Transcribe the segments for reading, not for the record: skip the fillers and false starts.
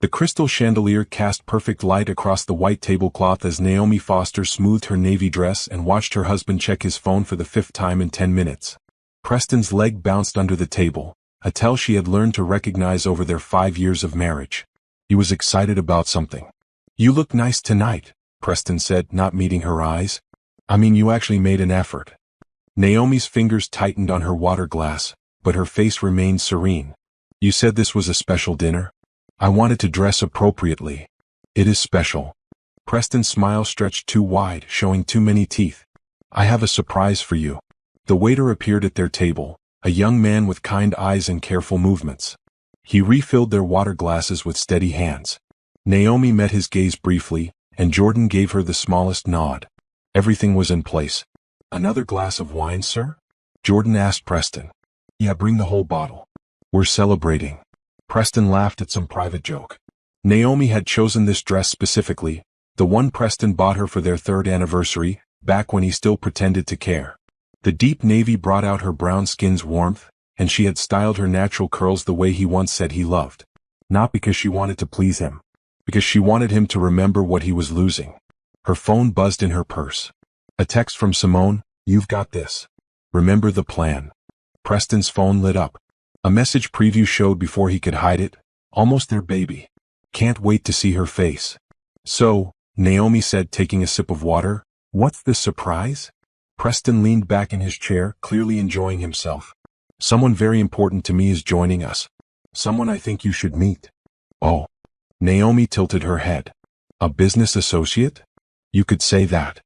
The crystal chandelier cast perfect light across the white tablecloth as Naomi Foster smoothed her navy dress and watched her husband check his phone for the 5th time in 10 minutes. Preston's leg bounced under the table, a tell she had learned to recognize over their 5 years of marriage. He was excited about something. "You look nice tonight," Preston said, not meeting her eyes. "I mean, you actually made an effort." Naomi's fingers tightened on her water glass, but her face remained serene. "You said this was a special dinner? I wanted to dress appropriately." "It is special." Preston's smile stretched too wide, showing too many teeth. "I have a surprise for you." The waiter appeared at their table, a young man with kind eyes and careful movements. He refilled their water glasses with steady hands. Naomi met his gaze briefly, and Jordan gave her the smallest nod. Everything was in place. "Another glass of wine, sir?" Jordan asked Preston. "Yeah, bring the whole bottle. We're celebrating." Preston laughed at some private joke. Naomi had chosen this dress specifically, the one Preston bought her for their 3rd anniversary, back when he still pretended to care. The deep navy brought out her brown skin's warmth, and she had styled her natural curls the way he once said he loved. Not because she wanted to please him, because she wanted him to remember what he was losing. Her phone buzzed in her purse. A text from Simone, "You've got this. Remember the plan." Preston's phone lit up. A message preview showed before he could hide it. "Almost there, baby. Can't wait to see her face." "So," Naomi said, taking a sip of water, "what's the surprise?" Preston leaned back in his chair, clearly enjoying himself. "Someone very important to me is joining us. Someone I think you should meet." "Oh." Naomi tilted her head. "A business associate?" "You could say that."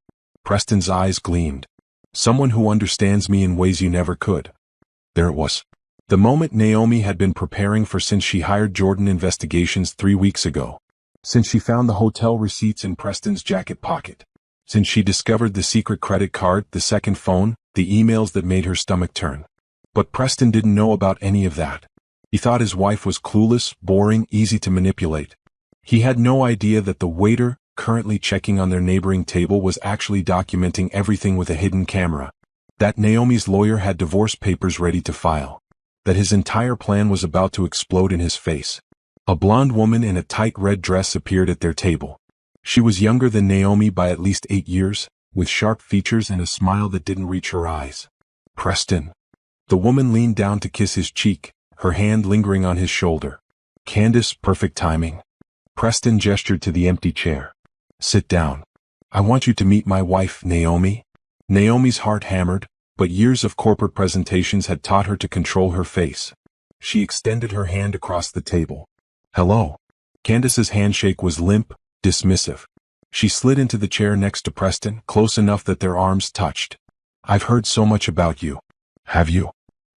Preston's eyes gleamed. "Someone who understands me in ways you never could." There it was. The moment Naomi had been preparing for since she hired Jordan Investigations 3 weeks ago. Since she found the hotel receipts in Preston's jacket pocket. Since she discovered the secret credit card, the second phone, the emails that made her stomach turn. But Preston didn't know about any of that. He thought his wife was clueless, boring, easy to manipulate. He had no idea that the waiter, currently checking on their neighboring table, was actually documenting everything with a hidden camera. That Naomi's lawyer had divorce papers ready to file. That his entire plan was about to explode in his face. A blonde woman in a tight red dress appeared at their table. She was younger than Naomi by at least 8 years, with sharp features and a smile that didn't reach her eyes. "Preston." The woman leaned down to kiss his cheek, her hand lingering on his shoulder. "Candace, perfect timing." Preston gestured to the empty chair. "Sit down. I want you to meet my wife, Naomi." Naomi's heart hammered, but years of corporate presentations had taught her to control her face. She extended her hand across the table. "Hello." Candace's handshake was limp, dismissive. She slid into the chair next to Preston, close enough that their arms touched. "I've heard so much about you." "Have you?"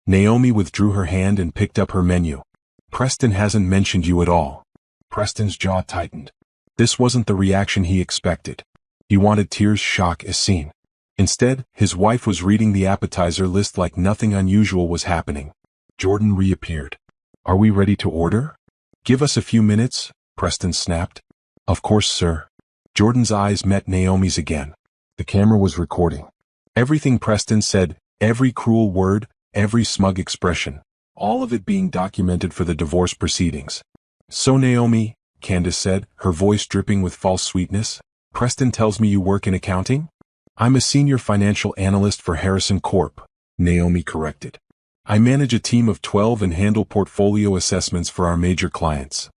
Naomi withdrew her hand and picked up her menu. "Preston hasn't mentioned you at all." Preston's jaw tightened. This wasn't the reaction he expected. He wanted tears, shock, a scene. Instead, his wife was reading the appetizer list like nothing unusual was happening. Jordan reappeared. "Are we ready to order?" "Give us a few minutes," Preston snapped. "Of course, sir." Jordan's eyes met Naomi's again. The camera was recording. Everything Preston said, every cruel word, every smug expression, all of it being documented for the divorce proceedings. "So Naomi," Candace said, her voice dripping with false sweetness, "Preston tells me you work in accounting?" "I'm a senior financial analyst for Harrison Corp," Naomi corrected. "I manage a team of 12 and handle portfolio assessments for our major clients."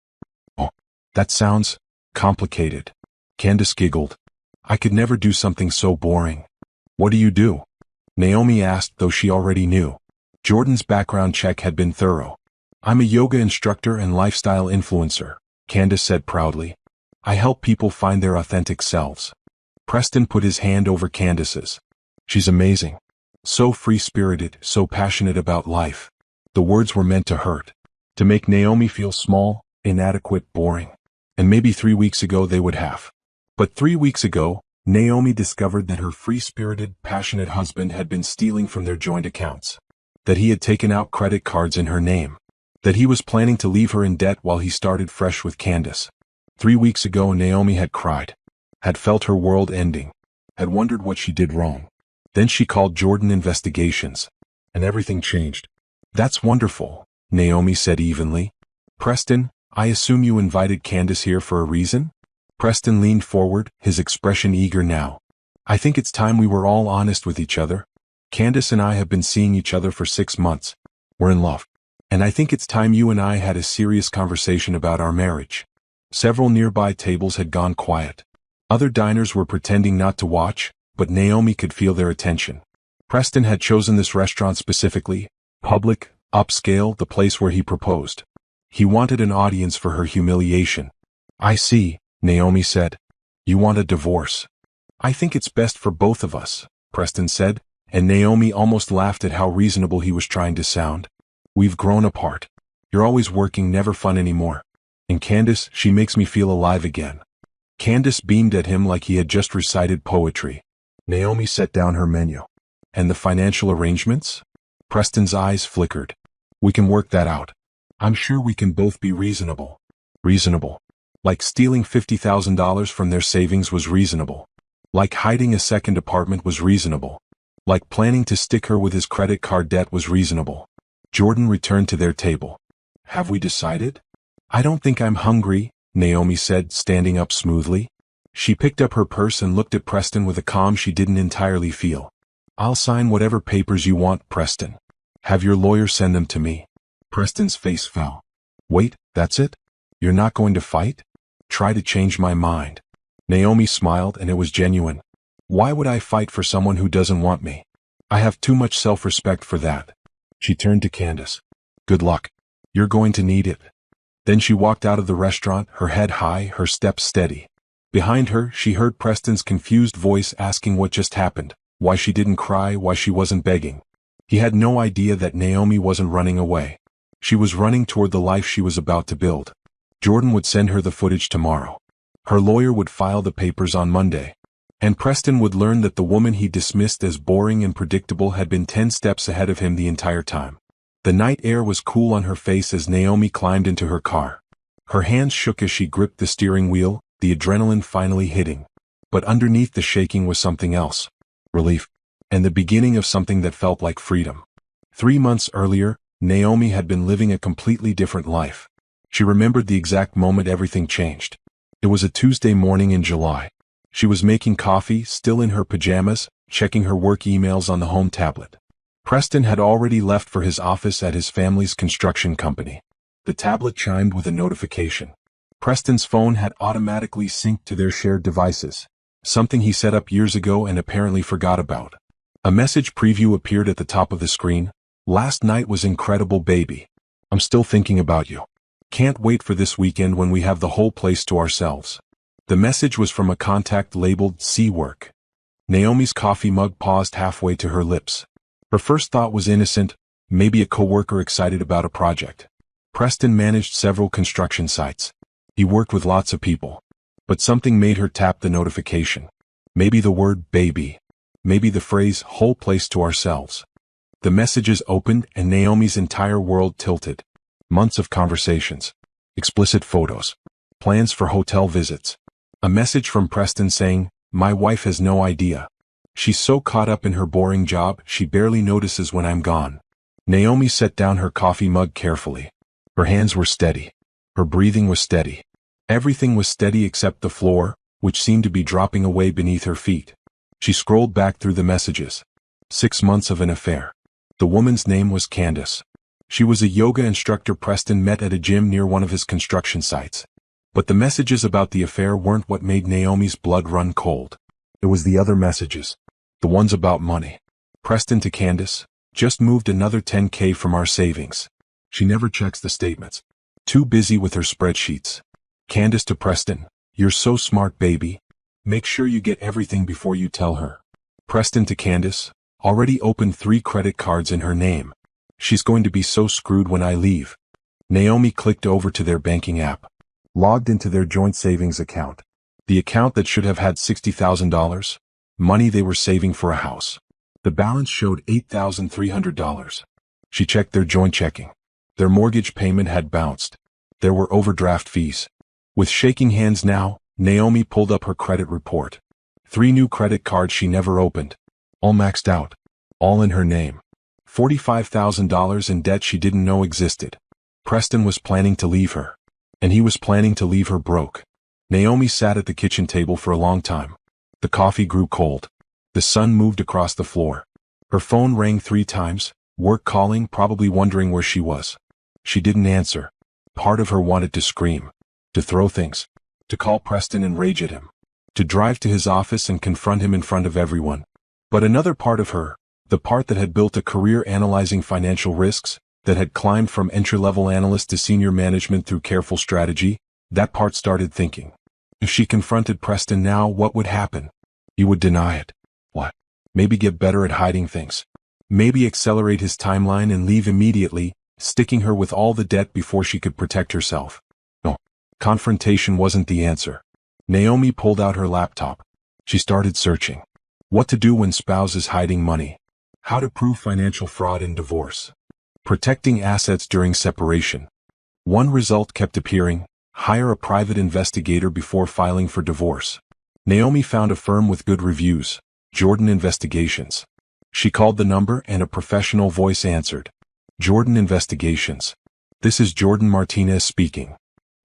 "Oh, that sounds complicated." Candace giggled. "I could never do something so boring." "What do you do?" Naomi asked, though she already knew. Jordan's background check had been thorough. "I'm a yoga instructor and lifestyle influencer," Candace said proudly. "I help people find their authentic selves." Preston put his hand over Candace's. "She's amazing. So free-spirited, so passionate about life." The words were meant to hurt. To make Naomi feel small, inadequate, boring. And maybe 3 weeks ago they would have. But 3 weeks ago, Naomi discovered that her free-spirited, passionate husband had been stealing from their joint accounts. That he had taken out credit cards in her name. That he was planning to leave her in debt while he started fresh with Candace. 3 weeks ago Naomi had cried. Had felt her world ending. Had wondered what she did wrong. Then she called Jordan Investigations. And everything changed. "That's wonderful," Naomi said evenly. "Preston, I assume you invited Candace here for a reason? Preston leaned forward, his expression eager now. I think it's time we were all honest with each other. Candace and I have been seeing each other for 6 months. We're in love. And I think it's time you and I had a serious conversation about our marriage. Several nearby tables had gone quiet. Other diners were pretending not to watch, but Naomi could feel their attention. Preston had chosen this restaurant specifically, public, upscale, the place where he proposed. He wanted an audience for her humiliation. I see, Naomi said. You want a divorce. I think it's best for both of us, Preston said, and Naomi almost laughed at how reasonable he was trying to sound. We've grown apart. You're always working, never fun anymore. And Candace, she makes me feel alive again. Candace beamed at him like he had just recited poetry. Naomi set down her menu. And the financial arrangements? Preston's eyes flickered. We can work that out. I'm sure we can both be reasonable. Reasonable. Like stealing $50,000 from their savings was reasonable. Like hiding a second apartment was reasonable. Like planning to stick her with his credit card debt was reasonable. Jordan returned to their table. Have we decided? I don't think I'm hungry, Naomi said, standing up smoothly. She picked up her purse and looked at Preston with a calm she didn't entirely feel. I'll sign whatever papers you want, Preston. Have your lawyer send them to me. Preston's face fell. Wait, that's it? You're not going to fight? Try to change my mind. Naomi smiled, and it was genuine. Why would I fight for someone who doesn't want me? I have too much self-respect for that. She turned to Candace. Good luck. You're going to need it. Then she walked out of the restaurant, her head high, her steps steady. Behind her, she heard Preston's confused voice asking what just happened, why she didn't cry, why she wasn't begging. He had no idea that Naomi wasn't running away. She was running toward the life she was about to build. Jordan would send her the footage tomorrow. Her lawyer would file the papers on Monday. And Preston would learn that the woman he dismissed as boring and predictable had been 10 steps ahead of him the entire time. The night air was cool on her face as Naomi climbed into her car. Her hands shook as she gripped the steering wheel, the adrenaline finally hitting. But underneath the shaking was something else. Relief. And the beginning of something that felt like freedom. 3 months earlier, Naomi had been living a completely different life. She remembered the exact moment everything changed. It was a Tuesday morning in July. She was making coffee, still in her pajamas, checking her work emails on the home tablet. Preston had already left for his office at his family's construction company. The tablet chimed with a notification. Preston's phone had automatically synced to their shared devices, something he set up years ago and apparently forgot about. A message preview appeared at the top of the screen. Last night was incredible, baby. I'm still thinking about you. Can't wait for this weekend when we have the whole place to ourselves. The message was from a contact labeled "See Work." Naomi's coffee mug paused halfway to her lips. Her first thought was innocent, maybe a coworker excited about a project. Preston managed several construction sites. He worked with lots of people. But something made her tap the notification. Maybe the word "baby." Maybe the phrase "whole place to ourselves." The messages opened and Naomi's entire world tilted. Months of conversations. Explicit photos. Plans for hotel visits. A message from Preston saying, "My wife has no idea. She's so caught up in her boring job, she barely notices when I'm gone." Naomi set down her coffee mug carefully. Her hands were steady. Her breathing was steady. Everything was steady except the floor, which seemed to be dropping away beneath her feet. She scrolled back through the messages. 6 months of an affair. The woman's name was Candace. She was a yoga instructor Preston met at a gym near one of his construction sites. But the messages about the affair weren't what made Naomi's blood run cold. It was the other messages. The ones about money. Preston to Candace, "Just moved another $10K from our savings. She never checks the statements. Too busy with her spreadsheets." Candace to Preston, "You're so smart, baby. Make sure you get everything before you tell her." Preston to Candace, "Already opened 3 credit cards in her name. She's going to be so screwed when I leave." Naomi clicked over to their banking app. Logged into their joint savings account. The account that should have had $60,000. Money they were saving for a house. The balance showed $8,300. She checked their joint checking. Their mortgage payment had bounced. There were overdraft fees. With shaking hands now, Naomi pulled up her credit report. 3 new credit cards she never opened. All maxed out. All in her name. $45,000 in debt she didn't know existed. Preston was planning to leave her. And he was planning to leave her broke. Naomi sat at the kitchen table for a long time. The coffee grew cold. The sun moved across the floor. Her phone rang 3 times, work calling, probably wondering where she was. She didn't answer. Part of her wanted to scream, to throw things, to call Preston and rage at him, to drive to his office and confront him in front of everyone. But another part of her, the part that had built a career analyzing financial risks, that had climbed from entry-level analyst to senior management through careful strategy, that part started thinking. If she confronted Preston now, what would happen? He would deny it. What? Maybe get better at hiding things. Maybe accelerate his timeline and leave immediately, sticking her with all the debt before she could protect herself. No. Confrontation wasn't the answer. Naomi pulled out her laptop. She started searching. What to do when spouse is hiding money. How to prove financial fraud in divorce. Protecting assets during separation. One result kept appearing: hire a private investigator before filing for divorce. Naomi found a firm with good reviews, Jordan Investigations. She called the number and a professional voice answered. Jordan Investigations. This is Jordan Martinez speaking.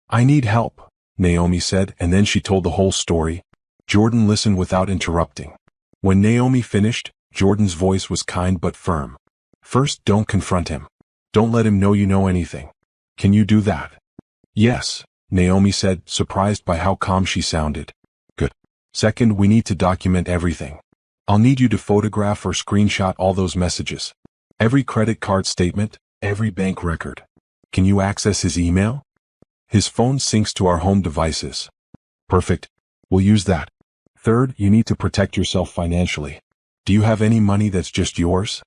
I need help, Naomi said, and then she told the whole story. Jordan listened without interrupting. When Naomi finished, Jordan's voice was kind but firm. First, don't confront him. Don't let him know you know anything. Can you do that? Yes, Naomi said, surprised by how calm she sounded. Good. Second, we need to document everything. I'll need you to photograph or screenshot all those messages. Every credit card statement, every bank record. Can you access his email? His phone syncs to our home devices. Perfect. We'll use that. Third, you need to protect yourself financially. Do you have any money that's just yours?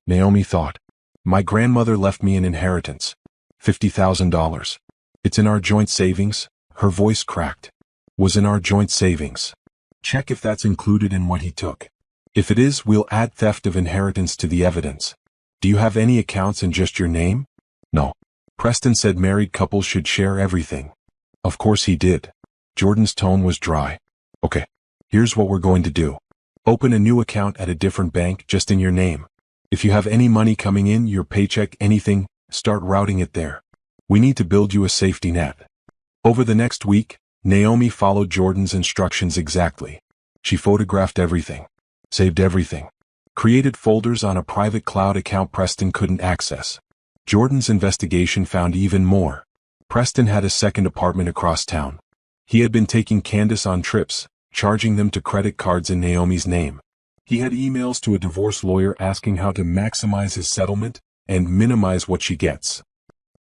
Naomi thought. My grandmother left me an inheritance. $50,000. It's in our joint savings. Her voice cracked. Was in our joint savings. Check if that's included in what he took. If it is, we'll add theft of inheritance to the evidence. Do you have any accounts in just your name? No. Preston said married couples should share everything. Of course he did. Jordan's tone was dry. Okay. Here's what we're going to do. Open a new account at a different bank just in your name. If you have any money coming in, your paycheck, anything, start routing it there. We need to build you a safety net. Over the next week, Naomi followed Jordan's instructions exactly. She photographed everything, saved everything, created folders on a private cloud account Preston couldn't access. Jordan's investigation found even more. Preston had a second apartment across town. He had been taking Candace on trips, charging them to credit cards in Naomi's name. He had emails to a divorce lawyer asking how to maximize his settlement and minimize what she gets.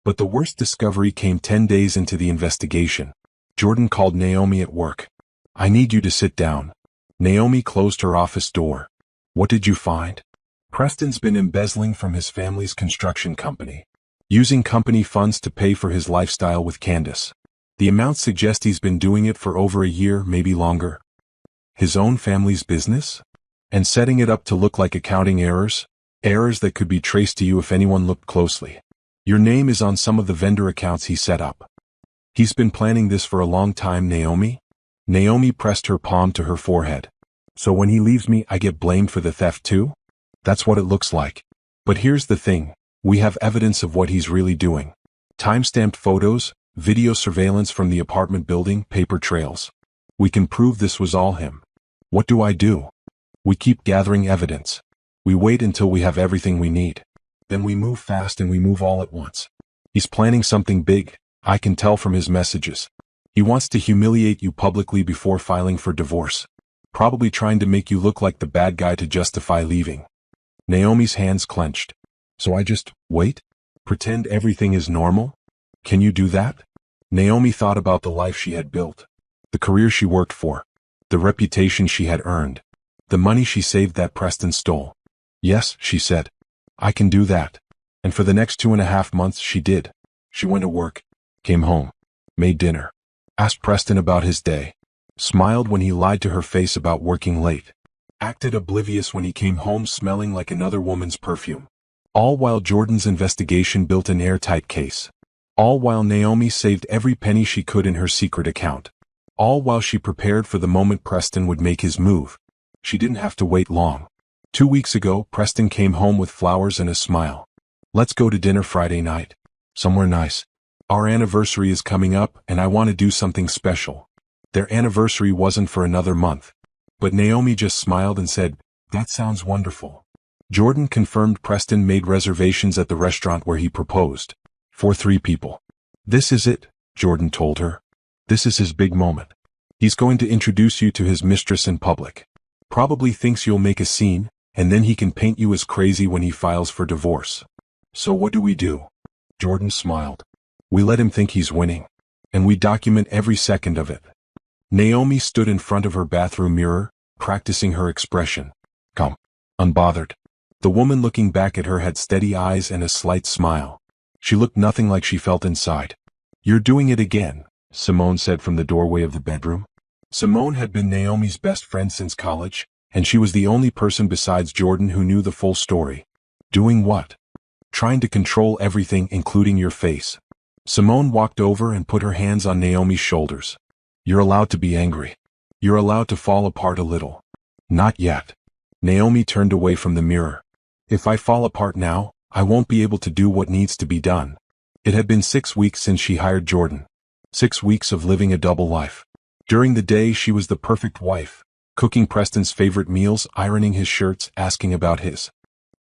But the worst discovery came 10 days into the investigation. Jordan called Naomi at work. I need you to sit down. Naomi closed her office door. What did you find? Preston's been embezzling from his family's construction company, using company funds to pay for his lifestyle with Candace. The amounts suggest he's been doing it for over a year, maybe longer. His own family's business? And setting it up to look like accounting errors that could be traced to you if anyone looked closely. Your name is on some of the vendor accounts he set up. He's been planning this for a long time, Naomi. Naomi pressed her palm to her forehead. So when he leaves me, I get blamed for the theft too? That's what it looks like. But here's the thing. We have evidence of what he's really doing. Time-stamped photos, video surveillance from the apartment building, paper trails. We can prove this was all him. What do I do? We keep gathering evidence. We wait until we have everything we need. Then we move fast and we move all at once. He's planning something big, I can tell from his messages. He wants to humiliate you publicly before filing for divorce. Probably trying to make you look like the bad guy to justify leaving. Naomi's hands clenched. So I just wait? Pretend everything is normal? Can you do that? Naomi thought about the life she had built, the career she worked for, the reputation she had earned, the money she saved that Preston stole. Yes, she said. I can do that. And for the next 2.5 months she did. She went to work, came home, made dinner, asked Preston about his day, smiled when he lied to her face about working late, acted oblivious when he came home smelling like another woman's perfume. All while Jordan's investigation built an airtight case. All while Naomi saved every penny she could in her secret account. All while she prepared for the moment Preston would make his move. She didn't have to wait long. 2 weeks ago, Preston came home with flowers and a smile. Let's go to dinner Friday night. Somewhere nice. Our anniversary is coming up and I want to do something special. Their anniversary wasn't for another month. But Naomi just smiled and said, "That sounds wonderful." Jordan confirmed Preston made reservations at the restaurant where he proposed. For 3 people. "This is it," Jordan told her. "This is his big moment. He's going to introduce you to his mistress in public. Probably thinks you'll make a scene, and then he can paint you as crazy when he files for divorce." "So what do we do?" Jordan smiled. "We let him think he's winning. And we document every second of it." Naomi stood in front of her bathroom mirror, practicing her expression. Calm. Unbothered. The woman looking back at her had steady eyes and a slight smile. She looked nothing like she felt inside. "You're doing it again," Simone said from the doorway of the bedroom. Simone had been Naomi's best friend since college, and she was the only person besides Jordan who knew the full story. "Doing what?" "Trying to control everything, including your face." Simone walked over and put her hands on Naomi's shoulders. "You're allowed to be angry. You're allowed to fall apart a little." "Not yet." Naomi turned away from the mirror. "If I fall apart now, I won't be able to do what needs to be done." It had been 6 weeks since she hired Jordan. 6 weeks of living a double life. During the day she was the perfect wife, cooking Preston's favorite meals, ironing his shirts, asking about his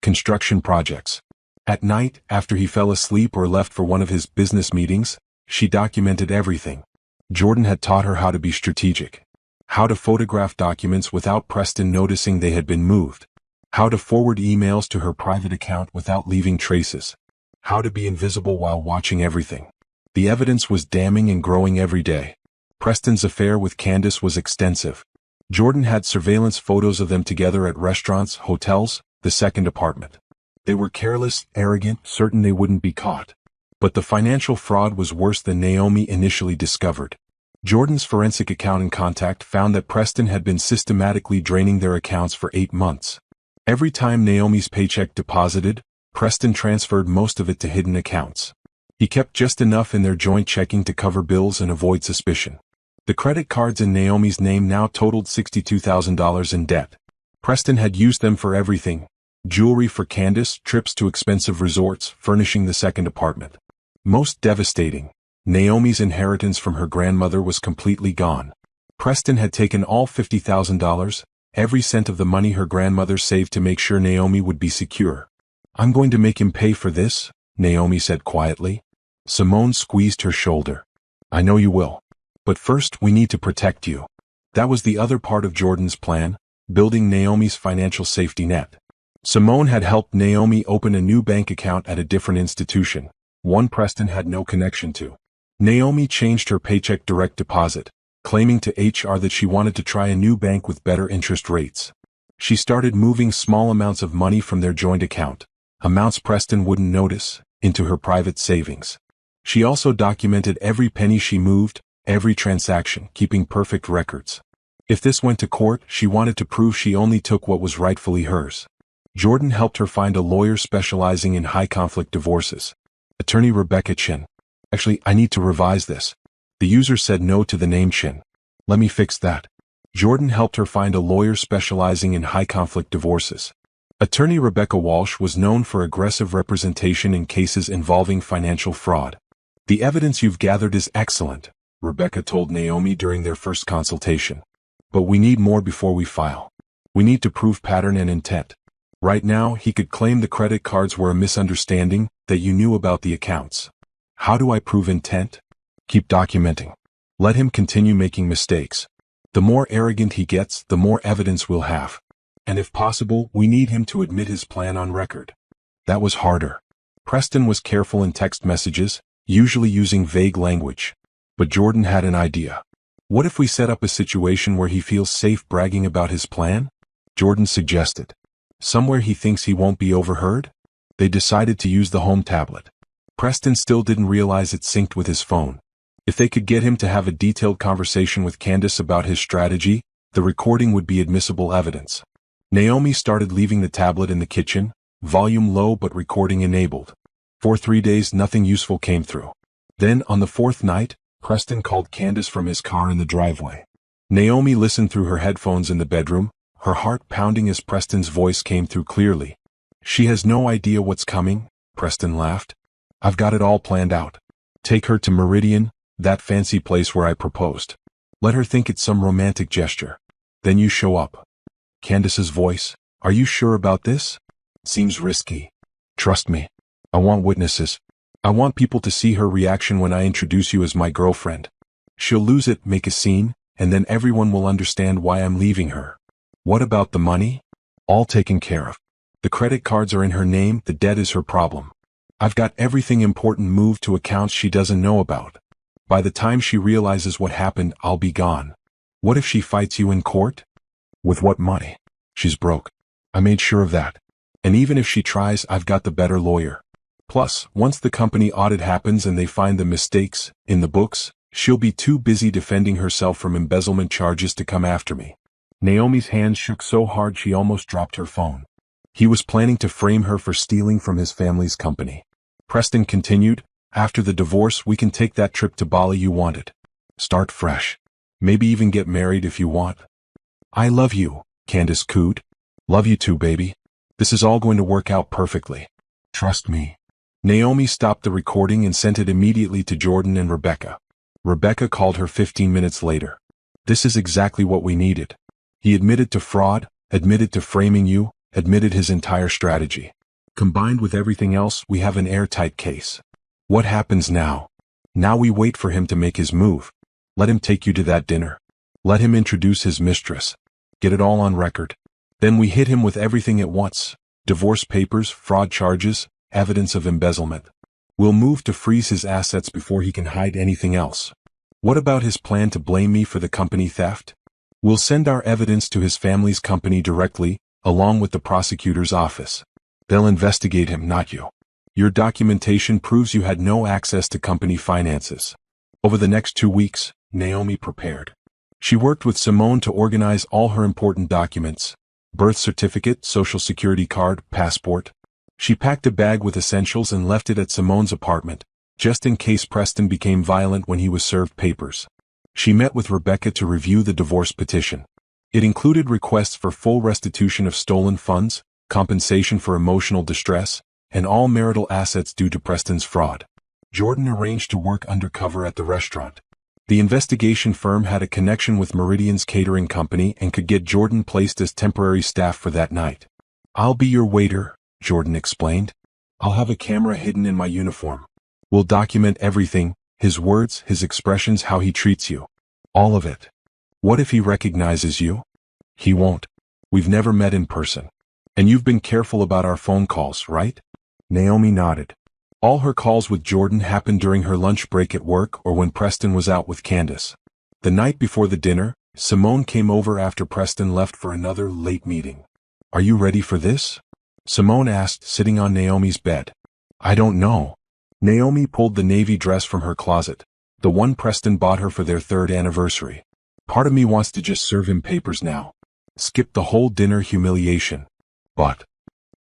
construction projects. At night, after he fell asleep or left for one of his business meetings, she documented everything. Jordan had taught her how to be strategic. How to photograph documents without Preston noticing they had been moved. How to forward emails to her private account without leaving traces. How to be invisible while watching everything. The evidence was damning and growing every day. Preston's affair with Candace was extensive. Jordan had surveillance photos of them together at restaurants, hotels, the second apartment. They were careless, arrogant, certain they wouldn't be caught. But the financial fraud was worse than Naomi initially discovered. Jordan's forensic accounting contact found that Preston had been systematically draining their accounts for 8 months. Every time Naomi's paycheck deposited, Preston transferred most of it to hidden accounts. He kept just enough in their joint checking to cover bills and avoid suspicion. The credit cards in Naomi's name now totaled $62,000 in debt. Preston had used them for everything: jewelry for Candace, trips to expensive resorts, furnishing the second apartment. Most devastating, Naomi's inheritance from her grandmother was completely gone. Preston had taken all $50,000, every cent of the money her grandmother saved to make sure Naomi would be secure. "I'm going to make him pay for this," Naomi said quietly. Simone squeezed her shoulder. "I know you will. But first we need to protect you." That was the other part of Jordan's plan, building Naomi's financial safety net. Simone had helped Naomi open a new bank account at a different institution, one Preston had no connection to. Naomi changed her paycheck direct deposit, claiming to HR that she wanted to try a new bank with better interest rates. She started moving small amounts of money from their joint account, amounts Preston wouldn't notice, into her private savings. She also documented every penny she moved, every transaction, keeping perfect records. If this went to court, she wanted to prove she only took what was rightfully hers. Jordan helped her find a lawyer specializing in high-conflict divorces. Attorney Rebecca Chin. Actually, I need to revise this. The user said no to the name Chin. Let me fix that. Jordan helped her find a lawyer specializing in high-conflict divorces. Attorney Rebecca Walsh was known for aggressive representation in cases involving financial fraud. "The evidence you've gathered is excellent," Rebecca told Naomi during their first consultation. "But we need more before we file. We need to prove pattern and intent. Right now, he could claim the credit cards were a misunderstanding, that you knew about the accounts. How do I prove intent? Keep documenting. Let him continue making mistakes. The more arrogant he gets, the more evidence we'll have. And if possible, we need him to admit his plan on record." That was harder. Preston was careful in text messages, usually using vague language. But Jordan had an idea. "What if we set up a situation where he feels safe bragging about his plan?" Jordan suggested. "Somewhere he thinks he won't be overheard?" They decided to use the home tablet. Preston still didn't realize it synced with his phone. If they could get him to have a detailed conversation with Candace about his strategy, the recording would be admissible evidence. Naomi started leaving the tablet in the kitchen, volume low but recording enabled. For 3 days nothing useful came through. Then, on the 4th night, Preston called Candace from his car in the driveway. Naomi listened through her headphones in the bedroom, her heart pounding as Preston's voice came through clearly. "She has no idea what's coming," Preston laughed. "I've got it all planned out. Take her to Meridian, that fancy place where I proposed. Let her think it's some romantic gesture. Then you show up. Candace's voice. Are you sure about this? Seems risky. Trust me. I want witnesses. I want people to see her reaction when I introduce you as my girlfriend. She'll lose it, make a scene, and then everyone will understand why I'm leaving her. What about the money? All taken care of. The credit cards are in her name, the debt is her problem. I've got everything important moved to accounts she doesn't know about. By the time she realizes what happened, I'll be gone. What if she fights you in court? With what money? She's broke. I made sure of that. And even if she tries, I've got the better lawyer. Plus, once the company audit happens and they find the mistakes in the books, she'll be too busy defending herself from embezzlement charges to come after me. Naomi's hands shook so hard she almost dropped her phone. He was planning to frame her for stealing from his family's company. Preston continued, after the divorce we can take that trip to Bali you wanted. Start fresh. Maybe even get married if you want. I love you, Candace cooed. Love you too, baby. This is all going to work out perfectly. Trust me. Naomi stopped the recording and sent it immediately to Jordan and Rebecca. Rebecca called her 15 minutes later. This is exactly what we needed. He admitted to fraud, admitted to framing you, admitted his entire strategy. Combined with everything else, we have an airtight case. What happens now? Now we wait for him to make his move. Let him take you to that dinner. Let him introduce his mistress. Get it all on record. Then we hit him with everything at once. Divorce papers, fraud charges, evidence of embezzlement. We'll move to freeze his assets before he can hide anything else. What about his plan to blame me for the company theft? We'll send our evidence to his family's company directly, along with the prosecutor's office. They'll investigate him, not you. Your documentation proves you had no access to company finances. Over the next 2 weeks, Naomi prepared. She worked with Simone to organize all her important documents: birth certificate, social security card, passport. She packed a bag with essentials and left it at Simone's apartment, just in case Preston became violent when he was served papers. She met with Rebecca to review the divorce petition. It included requests for full restitution of stolen funds, compensation for emotional distress, and all marital assets due to Preston's fraud. Jordan arranged to work undercover at the restaurant. The investigation firm had a connection with Meridian's catering company and could get Jordan placed as temporary staff for that night. I'll be your waiter, Jordan explained. I'll have a camera hidden in my uniform. We'll document everything, his words, his expressions, how he treats you. All of it. What if he recognizes you? He won't. We've never met in person. And you've been careful about our phone calls, right? Naomi nodded. All her calls with Jordan happened during her lunch break at work or when Preston was out with Candace. The night before the dinner, Simone came over after Preston left for another late meeting. Are you ready for this? Simone asked, sitting on Naomi's bed. I don't know. Naomi pulled the navy dress from her closet, the one Preston bought her for their 3rd anniversary. Part of me wants to just serve him papers now. Skip the whole dinner humiliation. But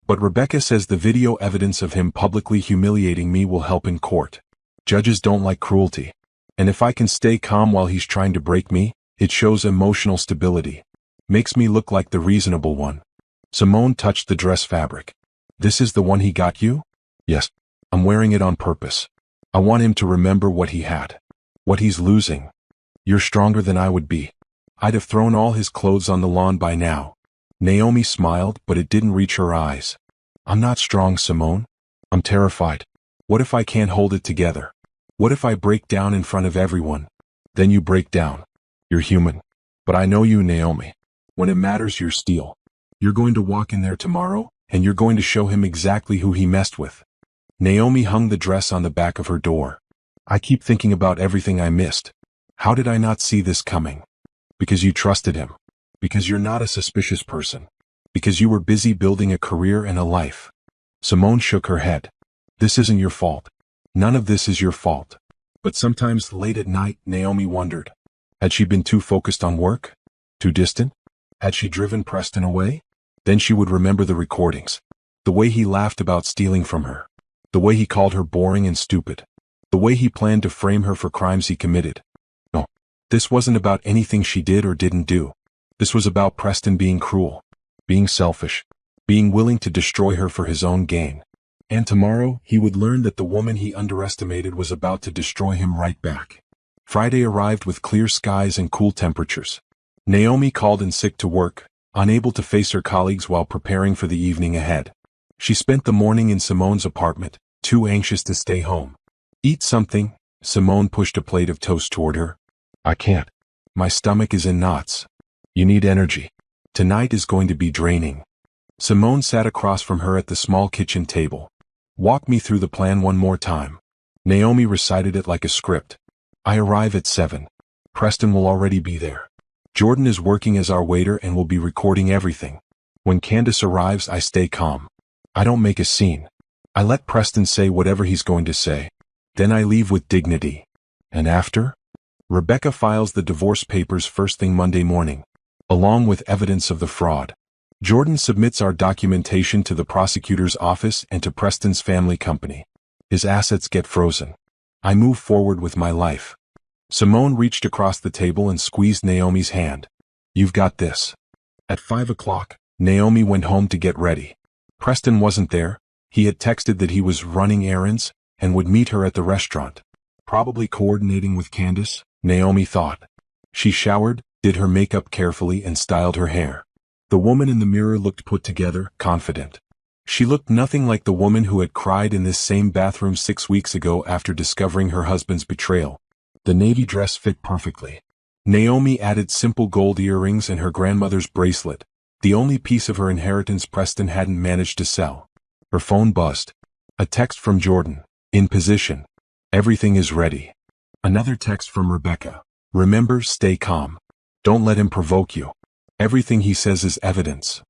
Rebecca says the video evidence of him publicly humiliating me will help in court. Judges don't like cruelty. And if I can stay calm while he's trying to break me, it shows emotional stability. Makes me look like the reasonable one. Simone touched the dress fabric. This is the one he got you? Yes. I'm wearing it on purpose. I want him to remember what he had. What he's losing. You're stronger than I would be. I'd have thrown all his clothes on the lawn by now. Naomi smiled, but it didn't reach her eyes. I'm not strong, Simone. I'm terrified. What if I can't hold it together? What if I break down in front of everyone? Then you break down. You're human. But I know you, Naomi. When it matters, you're steel. You're going to walk in there tomorrow, and you're going to show him exactly who he messed with. Naomi hung the dress on the back of her door. I keep thinking about everything I missed. How did I not see this coming? Because you trusted him. Because you're not a suspicious person. Because you were busy building a career and a life. Simone shook her head. This isn't your fault. None of this is your fault. But sometimes late at night, Naomi wondered. Had she been too focused on work? Too distant? Had she driven Preston away? Then she would remember the recordings. The way he laughed about stealing from her. The way he called her boring and stupid. The way he planned to frame her for crimes he committed. No, this wasn't about anything she did or didn't do. This was about Preston being cruel, being selfish, being willing to destroy her for his own gain. And tomorrow, he would learn that the woman he underestimated was about to destroy him right back. Friday arrived with clear skies and cool temperatures. Naomi called in sick to work, unable to face her colleagues while preparing for the evening ahead. She spent the morning in Simone's apartment, too anxious to stay home. Eat something, Simone pushed a plate of toast toward her. I can't. My stomach is in knots. You need energy. Tonight is going to be draining. Simone sat across from her at the small kitchen table. Walk me through the plan one more time. Naomi recited it like a script. I arrive at 7. Preston will already be there. Jordan is working as our waiter and will be recording everything. When Candace arrives, I stay calm. I don't make a scene. I let Preston say whatever he's going to say. Then I leave with dignity. And after? Rebecca files the divorce papers first thing Monday morning, along with evidence of the fraud. Jordan submits our documentation to the prosecutor's office and to Preston's family company. His assets get frozen. I move forward with my life. Simone reached across the table and squeezed Naomi's hand. You've got this. At 5 o'clock, Naomi went home to get ready. Preston wasn't there. He had texted that he was running errands and would meet her at the restaurant. Probably coordinating with Candace, Naomi thought. She showered, did her makeup carefully and styled her hair. The woman in the mirror looked put together, confident. She looked nothing like the woman who had cried in this same bathroom 6 weeks ago after discovering her husband's betrayal. The navy dress fit perfectly. Naomi added simple gold earrings and her grandmother's bracelet, the only piece of her inheritance Preston hadn't managed to sell. Her phone buzzed. A text from Jordan. In position. Everything is ready. Another text from Rebecca. Remember, stay calm. Don't let him provoke you. Everything he says is evidence.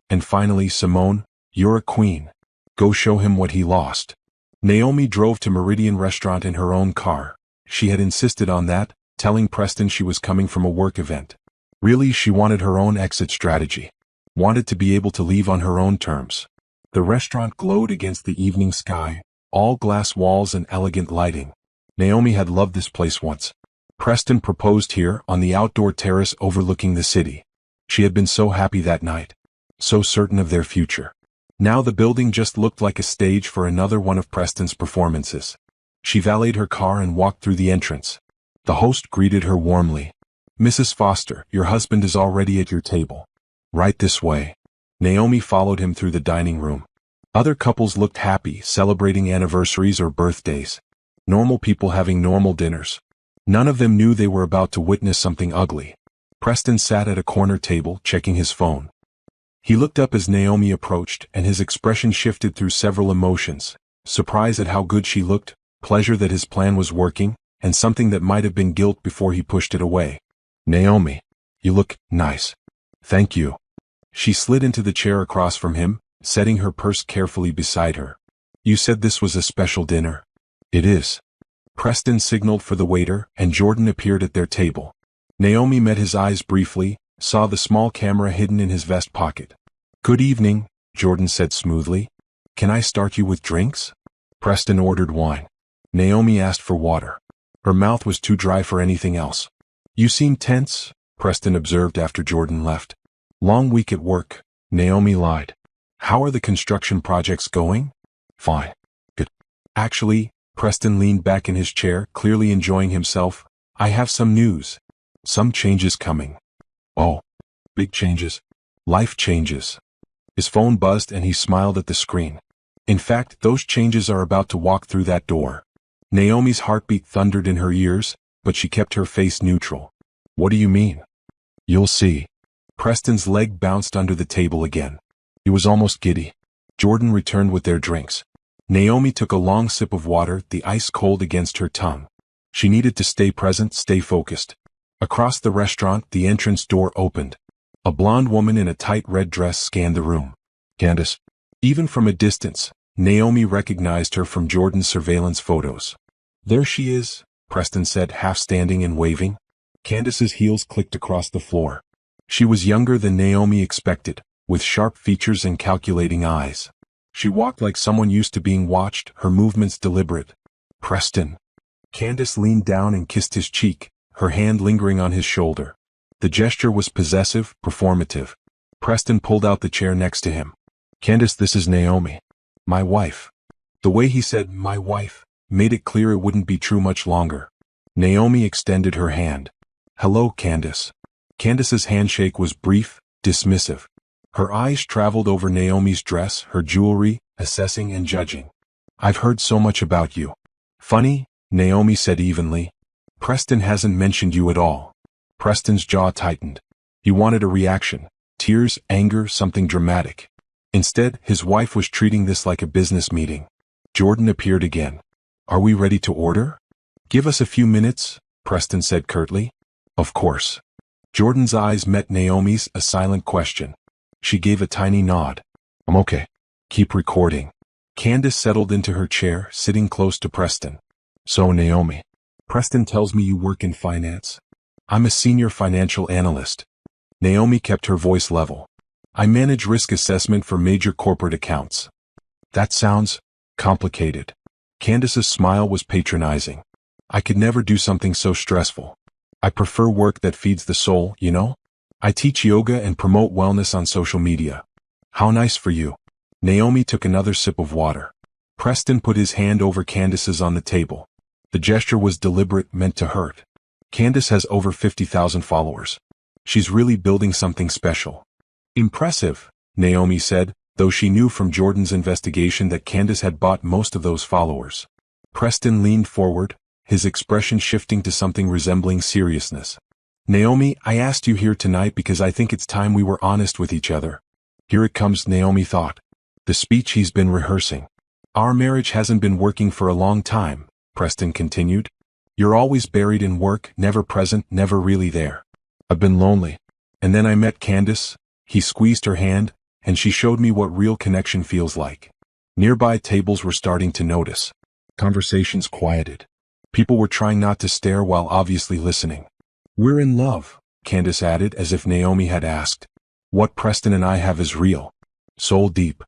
And finally, Simone, you're a queen. Go show him what he lost. Naomi drove to Meridian Restaurant in her own car. She had insisted on that, telling Preston she was coming from a work event. Really, she wanted her own exit strategy. Wanted to be able to leave on her own terms. The restaurant glowed against the evening sky, all glass walls and elegant lighting. Naomi had loved this place once. Preston proposed here on the outdoor terrace overlooking the city. She had been so happy that night. So certain of their future. Now the building just looked like a stage for another one of Preston's performances. She valeted her car and walked through the entrance. The host greeted her warmly. Mrs. Foster, your husband is already at your table. Right this way. Naomi followed him through the dining room. Other couples looked happy, celebrating anniversaries or birthdays. Normal people having normal dinners. None of them knew they were about to witness something ugly. Preston sat at a corner table, checking his phone. He looked up as Naomi approached, and his expression shifted through several emotions. Surprise at how good she looked, pleasure that his plan was working, and something that might have been guilt before he pushed it away. Naomi, you look nice. Thank you. She slid into the chair across from him, setting her purse carefully beside her. You said this was a special dinner. It is. Preston signaled for the waiter, and Jordan appeared at their table. Naomi met his eyes briefly, saw the small camera hidden in his vest pocket. Good evening, Jordan said smoothly. Can I start you with drinks? Preston ordered wine. Naomi asked for water. Her mouth was too dry for anything else. You seem tense, Preston observed after Jordan left. Long week at work, Naomi lied. How are the construction projects going? Fine. Good. Actually, Preston leaned back in his chair, clearly enjoying himself. I have some news. Some changes coming. Oh. Big changes. Life changes. His phone buzzed and he smiled at the screen. In fact, those changes are about to walk through that door. Naomi's heartbeat thundered in her ears, but she kept her face neutral. What do you mean? You'll see. Preston's leg bounced under the table again. He was almost giddy. Jordan returned with their drinks. Naomi took a long sip of water, the ice cold against her tongue. She needed to stay present, stay focused. Across the restaurant, the entrance door opened. A blonde woman in a tight red dress scanned the room. Candace. Even from a distance, Naomi recognized her from Jordan's surveillance photos. There she is, Preston said, half standing and waving. Candace's heels clicked across the floor. She was younger than Naomi expected, with sharp features and calculating eyes. She walked like someone used to being watched, her movements deliberate. Preston. Candace leaned down and kissed his cheek, her hand lingering on his shoulder. The gesture was possessive, performative. Preston pulled out the chair next to him. Candace, this is Naomi. My wife. The way he said, "my wife," made it clear it wouldn't be true much longer. Naomi extended her hand. "Hello, Candace." Candace's handshake was brief, dismissive. Her eyes traveled over Naomi's dress, her jewelry, assessing and judging. "I've heard so much about you." "Funny," Naomi said evenly. "Preston hasn't mentioned you at all." Preston's jaw tightened. He wanted a reaction. Tears, anger, something dramatic. Instead, his wife was treating this like a business meeting. Jordan appeared again. "Are we ready to order?" "Give us a few minutes," Preston said curtly. "Of course." Jordan's eyes met Naomi's, a silent question. She gave a tiny nod. "I'm okay. Keep recording." Candace settled into her chair, sitting close to Preston. "So, Naomi, Preston tells me you work in finance." "I'm a senior financial analyst." Naomi kept her voice level. "I manage risk assessment for major corporate accounts." "That sounds complicated." Candace's smile was patronizing. "I could never do something so stressful. I prefer work that feeds the soul, you know? I teach yoga and promote wellness on social media." "How nice for you." Naomi took another sip of water. Preston put his hand over Candace's on the table. The gesture was deliberate, meant to hurt. "Candace has over 50,000 followers. She's really building something special." "Impressive," Naomi said, though she knew from Jordan's investigation that Candace had bought most of those followers. Preston leaned forward, his expression shifting to something resembling seriousness. "Naomi, I asked you here tonight because I think it's time we were honest with each other." "Here it comes," Naomi thought. The speech he's been rehearsing. "Our marriage hasn't been working for a long time," Preston continued. "You're always buried in work, never present, never really there. I've been lonely. And then I met Candace." He squeezed her hand, and she showed me what real connection feels like. Nearby tables were starting to notice. Conversations quieted. People were trying not to stare while obviously listening. "We're in love," Candace added as if Naomi had asked. "What Preston and I have is real. Soul deep."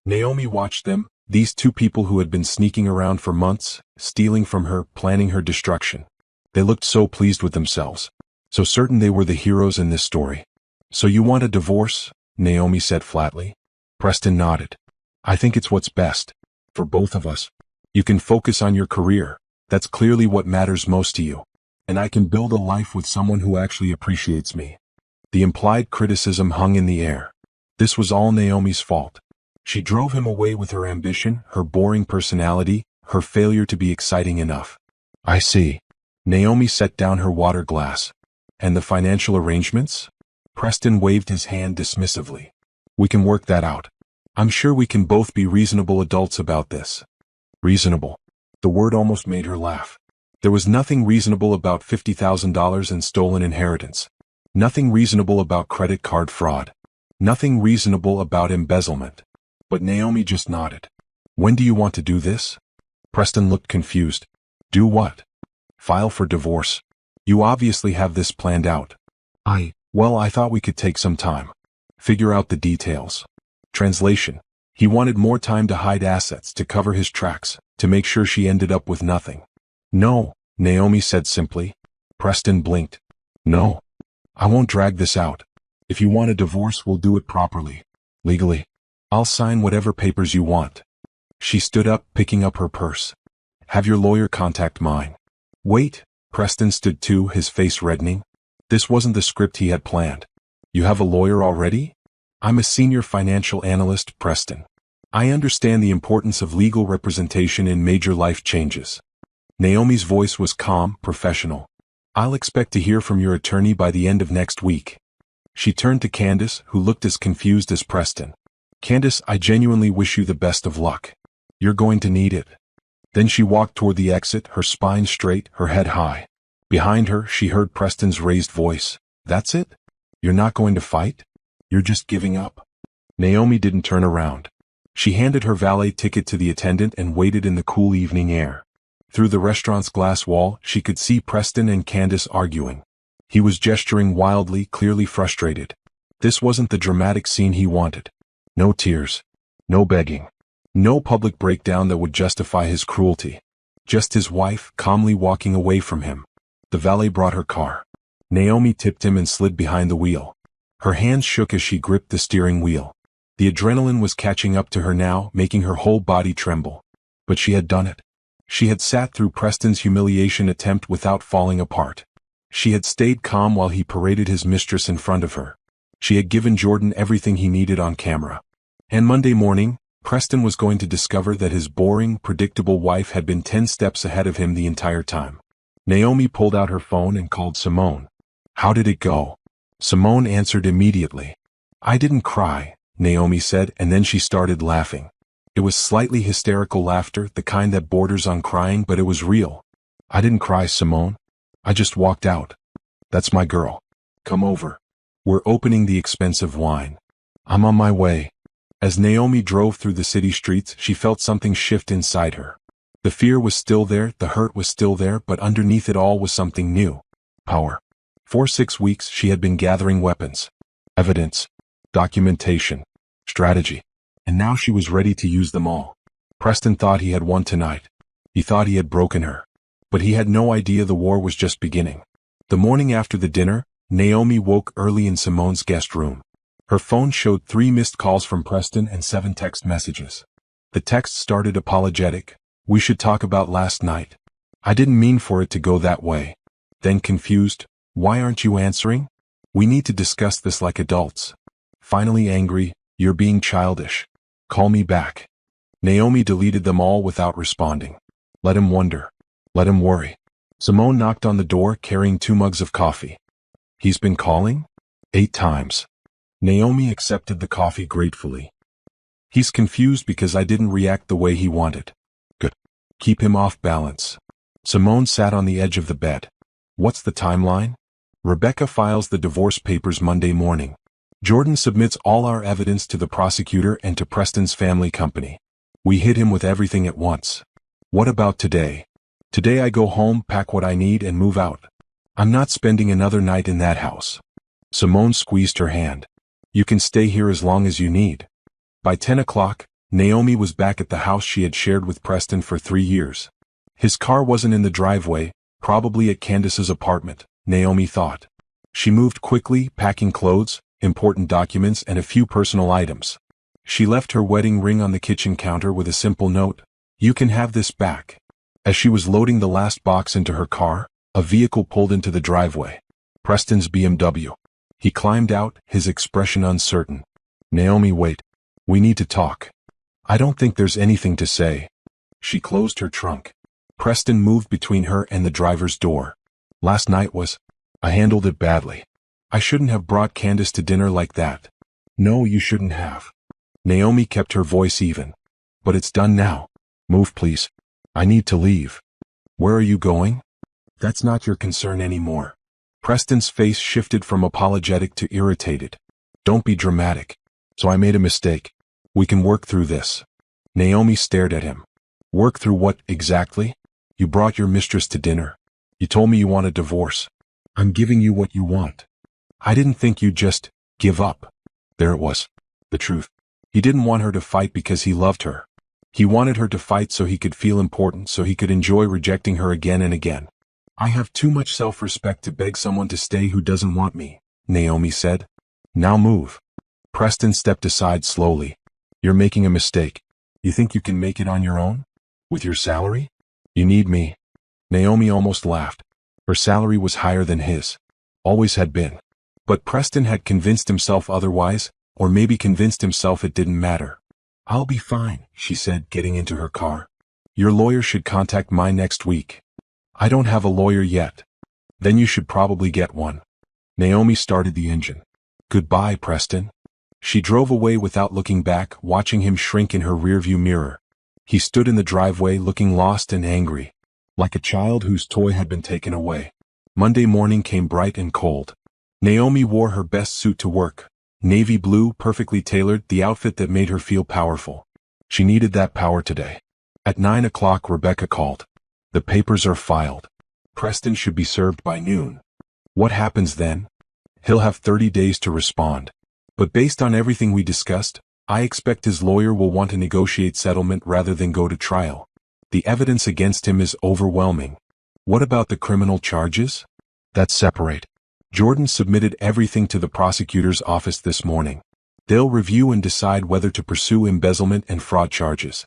Naomi watched them, these two people who had been sneaking around for months, stealing from her, planning her destruction. They looked so pleased with themselves. So certain they were the heroes in this story. "So you want a divorce?" Naomi said flatly. Preston nodded. "I think it's what's best. For both of us. You can focus on your career. That's clearly what matters most to you. And I can build a life with someone who actually appreciates me." The implied criticism hung in the air. This was all Naomi's fault. She drove him away with her ambition, her boring personality, her failure to be exciting enough. "I see." Naomi set down her water glass. "And the financial arrangements?" Preston waved his hand dismissively. "We can work that out. I'm sure we can both be reasonable adults about this." Reasonable. The word almost made her laugh. There was nothing reasonable about $50,000 in stolen inheritance. Nothing reasonable about credit card fraud. Nothing reasonable about embezzlement. But Naomi just nodded. "When do you want to do this?" Preston looked confused. "Do what?" "File for divorce. You obviously have this planned out." Well, I thought we could take some time. Figure out the details." Translation. He wanted more time to hide assets, to cover his tracks, to make sure she ended up with nothing. "No," Naomi said simply. Preston blinked. "No. I won't drag this out. If you want a divorce, we'll do it properly. Legally. I'll sign whatever papers you want." She stood up, picking up her purse. "Have your lawyer contact mine." "Wait." Preston stood too, his face reddening. This wasn't the script he had planned. "You have a lawyer already?" "I'm a senior financial analyst, Preston. I understand the importance of legal representation in major life changes." Naomi's voice was calm, professional. "I'll expect to hear from your attorney by the end of next week." She turned to Candace, who looked as confused as Preston. "Candace, I genuinely wish you the best of luck. You're going to need it." Then she walked toward the exit, her spine straight, her head high. Behind her, she heard Preston's raised voice. "That's it? You're not going to fight? You're just giving up?" Naomi didn't turn around. She handed her valet ticket to the attendant and waited in the cool evening air. Through the restaurant's glass wall, she could see Preston and Candace arguing. He was gesturing wildly, clearly frustrated. This wasn't the dramatic scene he wanted. No tears. No begging. No public breakdown that would justify his cruelty. Just his wife, calmly walking away from him. The valet brought her car. Naomi tipped him and slid behind the wheel. Her hands shook as she gripped the steering wheel. The adrenaline was catching up to her now, making her whole body tremble. But she had done it. She had sat through Preston's humiliation attempt without falling apart. She had stayed calm while he paraded his mistress in front of her. She had given Jordan everything he needed on camera. And Monday morning, Preston was going to discover that his boring, predictable wife had been 10 steps ahead of him the entire time. Naomi pulled out her phone and called Simone. "How did it go?" Simone answered immediately. "I didn't cry," Naomi said, and then she started laughing. It was slightly hysterical laughter, the kind that borders on crying, but it was real. "I didn't cry, Simone. I just walked out. That's my girl. Come over. We're opening the expensive wine. I'm on my way." As Naomi drove through the city streets, she felt something shift inside her. The fear was still there, the hurt was still there, but underneath it all was something new. Power. For 6 weeks she had been gathering weapons, evidence, documentation, strategy, and now she was ready to use them all. Preston thought he had won tonight. He thought he had broken her. But he had no idea the war was just beginning. The morning after the dinner, Naomi woke early in Simone's guest room. Her phone showed 3 missed calls from Preston and 7 text messages. The text started apologetic. "We should talk about last night. I didn't mean for it to go that way." Then confused, "Why aren't you answering? We need to discuss this like adults." Finally angry, "You're being childish. Call me back." Naomi deleted them all without responding. Let him wonder. Let him worry. Simone knocked on the door carrying 2 mugs of coffee. "He's been calling?" 8 times. Naomi accepted the coffee gratefully. "He's confused because I didn't react the way he wanted." "Good. Keep him off balance." Simone sat on the edge of the bed. "What's the timeline?" "Rebecca files the divorce papers Monday morning. Jordan submits all our evidence to the prosecutor and to Preston's family company. We hit him with everything at once." "What about today?" "Today I go home, pack what I need, and move out. I'm not spending another night in that house." Simone squeezed her hand. "You can stay here as long as you need." By 10 o'clock, Naomi was back at the house she had shared with Preston for 3 years. His car wasn't in the driveway, probably at Candace's apartment, Naomi thought. She moved quickly, packing clothes, important documents, and a few personal items. She left her wedding ring on the kitchen counter with a simple note, "You can have this back." As she was loading the last box into her car, a vehicle pulled into the driveway. Preston's BMW. He climbed out, his expression uncertain. "Naomi, wait. We need to talk." "I don't think there's anything to say." She closed her trunk. Preston moved between her and the driver's door. "Last night was... I handled it badly. I shouldn't have brought Candace to dinner like that." "No, you shouldn't have." Naomi kept her voice even. "But it's done now. Move, please. I need to leave." "Where are you going?" "That's not your concern anymore." Preston's face shifted from apologetic to irritated. "Don't be dramatic. So I made a mistake. We can work through this." Naomi stared at him. "Work through what, exactly? You brought your mistress to dinner. You told me you want a divorce. I'm giving you what you want. I didn't think you'd just give up." There it was. The truth. He didn't want her to fight because he loved her. He wanted her to fight so he could feel important, so he could enjoy rejecting her again and again. "I have too much self-respect to beg someone to stay who doesn't want me," Naomi said. "Now move." Preston stepped aside slowly. "You're making a mistake. You think you can make it on your own? With your salary? You need me." Naomi almost laughed. Her salary was higher than his. Always had been. But Preston had convinced himself otherwise, or maybe convinced himself it didn't matter. "I'll be fine," she said, getting into her car. "Your lawyer should contact mine next week." "I don't have a lawyer yet." "Then you should probably get one." Naomi started the engine. "Goodbye, Preston." She drove away without looking back, watching him shrink in her rearview mirror. He stood in the driveway looking lost and angry, like a child whose toy had been taken away. Monday morning came bright and cold. Naomi wore her best suit to work. Navy blue, perfectly tailored, the outfit that made her feel powerful. She needed that power today. At 9 o'clock Rebecca called. "The papers are filed. Preston should be served by noon." What happens then? He'll have 30 days to respond. But based on everything we discussed, I expect his lawyer will want to negotiate settlement rather than go to trial. The evidence against him is overwhelming. What about the criminal charges? That's separate. Jordan submitted everything to the prosecutor's office this morning. They'll review and decide whether to pursue embezzlement and fraud charges.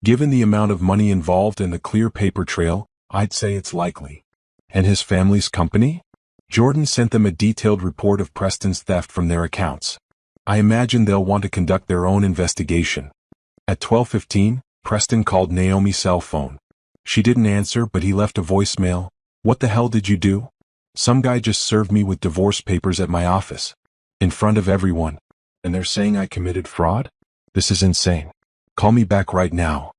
Given the amount of money involved and the clear paper trail, I'd say it's likely. And his family's company? Jordan sent them a detailed report of Preston's theft from their accounts. I imagine they'll want to conduct their own investigation. At 12:15, Preston called Naomi's cell phone. She didn't answer, but he left a voicemail. What the hell did you do? Some guy just served me with divorce papers at my office. In front of everyone. And they're saying I committed fraud? This is insane. Call me back right now.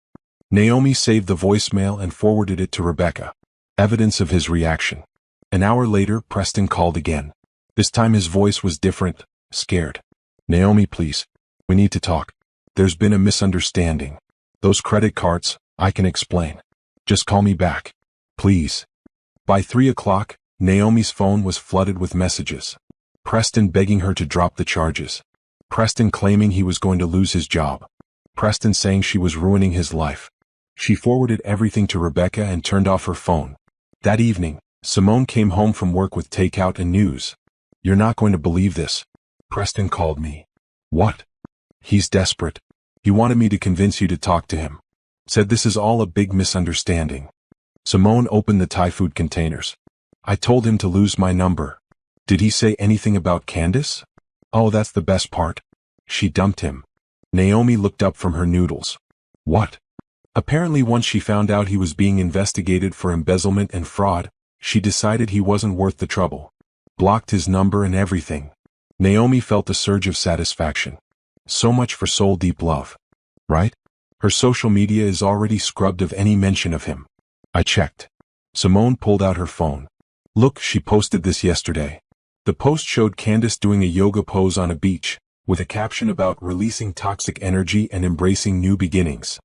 Naomi saved the voicemail and forwarded it to Rebecca. Evidence of his reaction. An hour later, Preston called again. This time his voice was different, scared. Naomi, please. We need to talk. There's been a misunderstanding. Those credit cards, I can explain. Just call me back. Please. By 3 o'clock, Naomi's phone was flooded with messages. Preston begging her to drop the charges. Preston claiming he was going to lose his job. Preston saying she was ruining his life. She forwarded everything to Rebecca and turned off her phone. That evening, Simone came home from work with takeout and news. You're not going to believe this. Preston called me. What? He's desperate. He wanted me to convince you to talk to him. Said this is all a big misunderstanding. Simone opened the Thai food containers. I told him to lose my number. Did he say anything about Candace? Oh, that's the best part. She dumped him. Naomi looked up from her noodles. What? Apparently once she found out he was being investigated for embezzlement and fraud, she decided he wasn't worth the trouble. Blocked his number and everything. Naomi felt a surge of satisfaction. So much for soul-deep love. Right? Her social media is already scrubbed of any mention of him. I checked. Simone pulled out her phone. Look, she posted this yesterday. The post showed Candace doing a yoga pose on a beach, with a caption about releasing toxic energy and embracing new beginnings.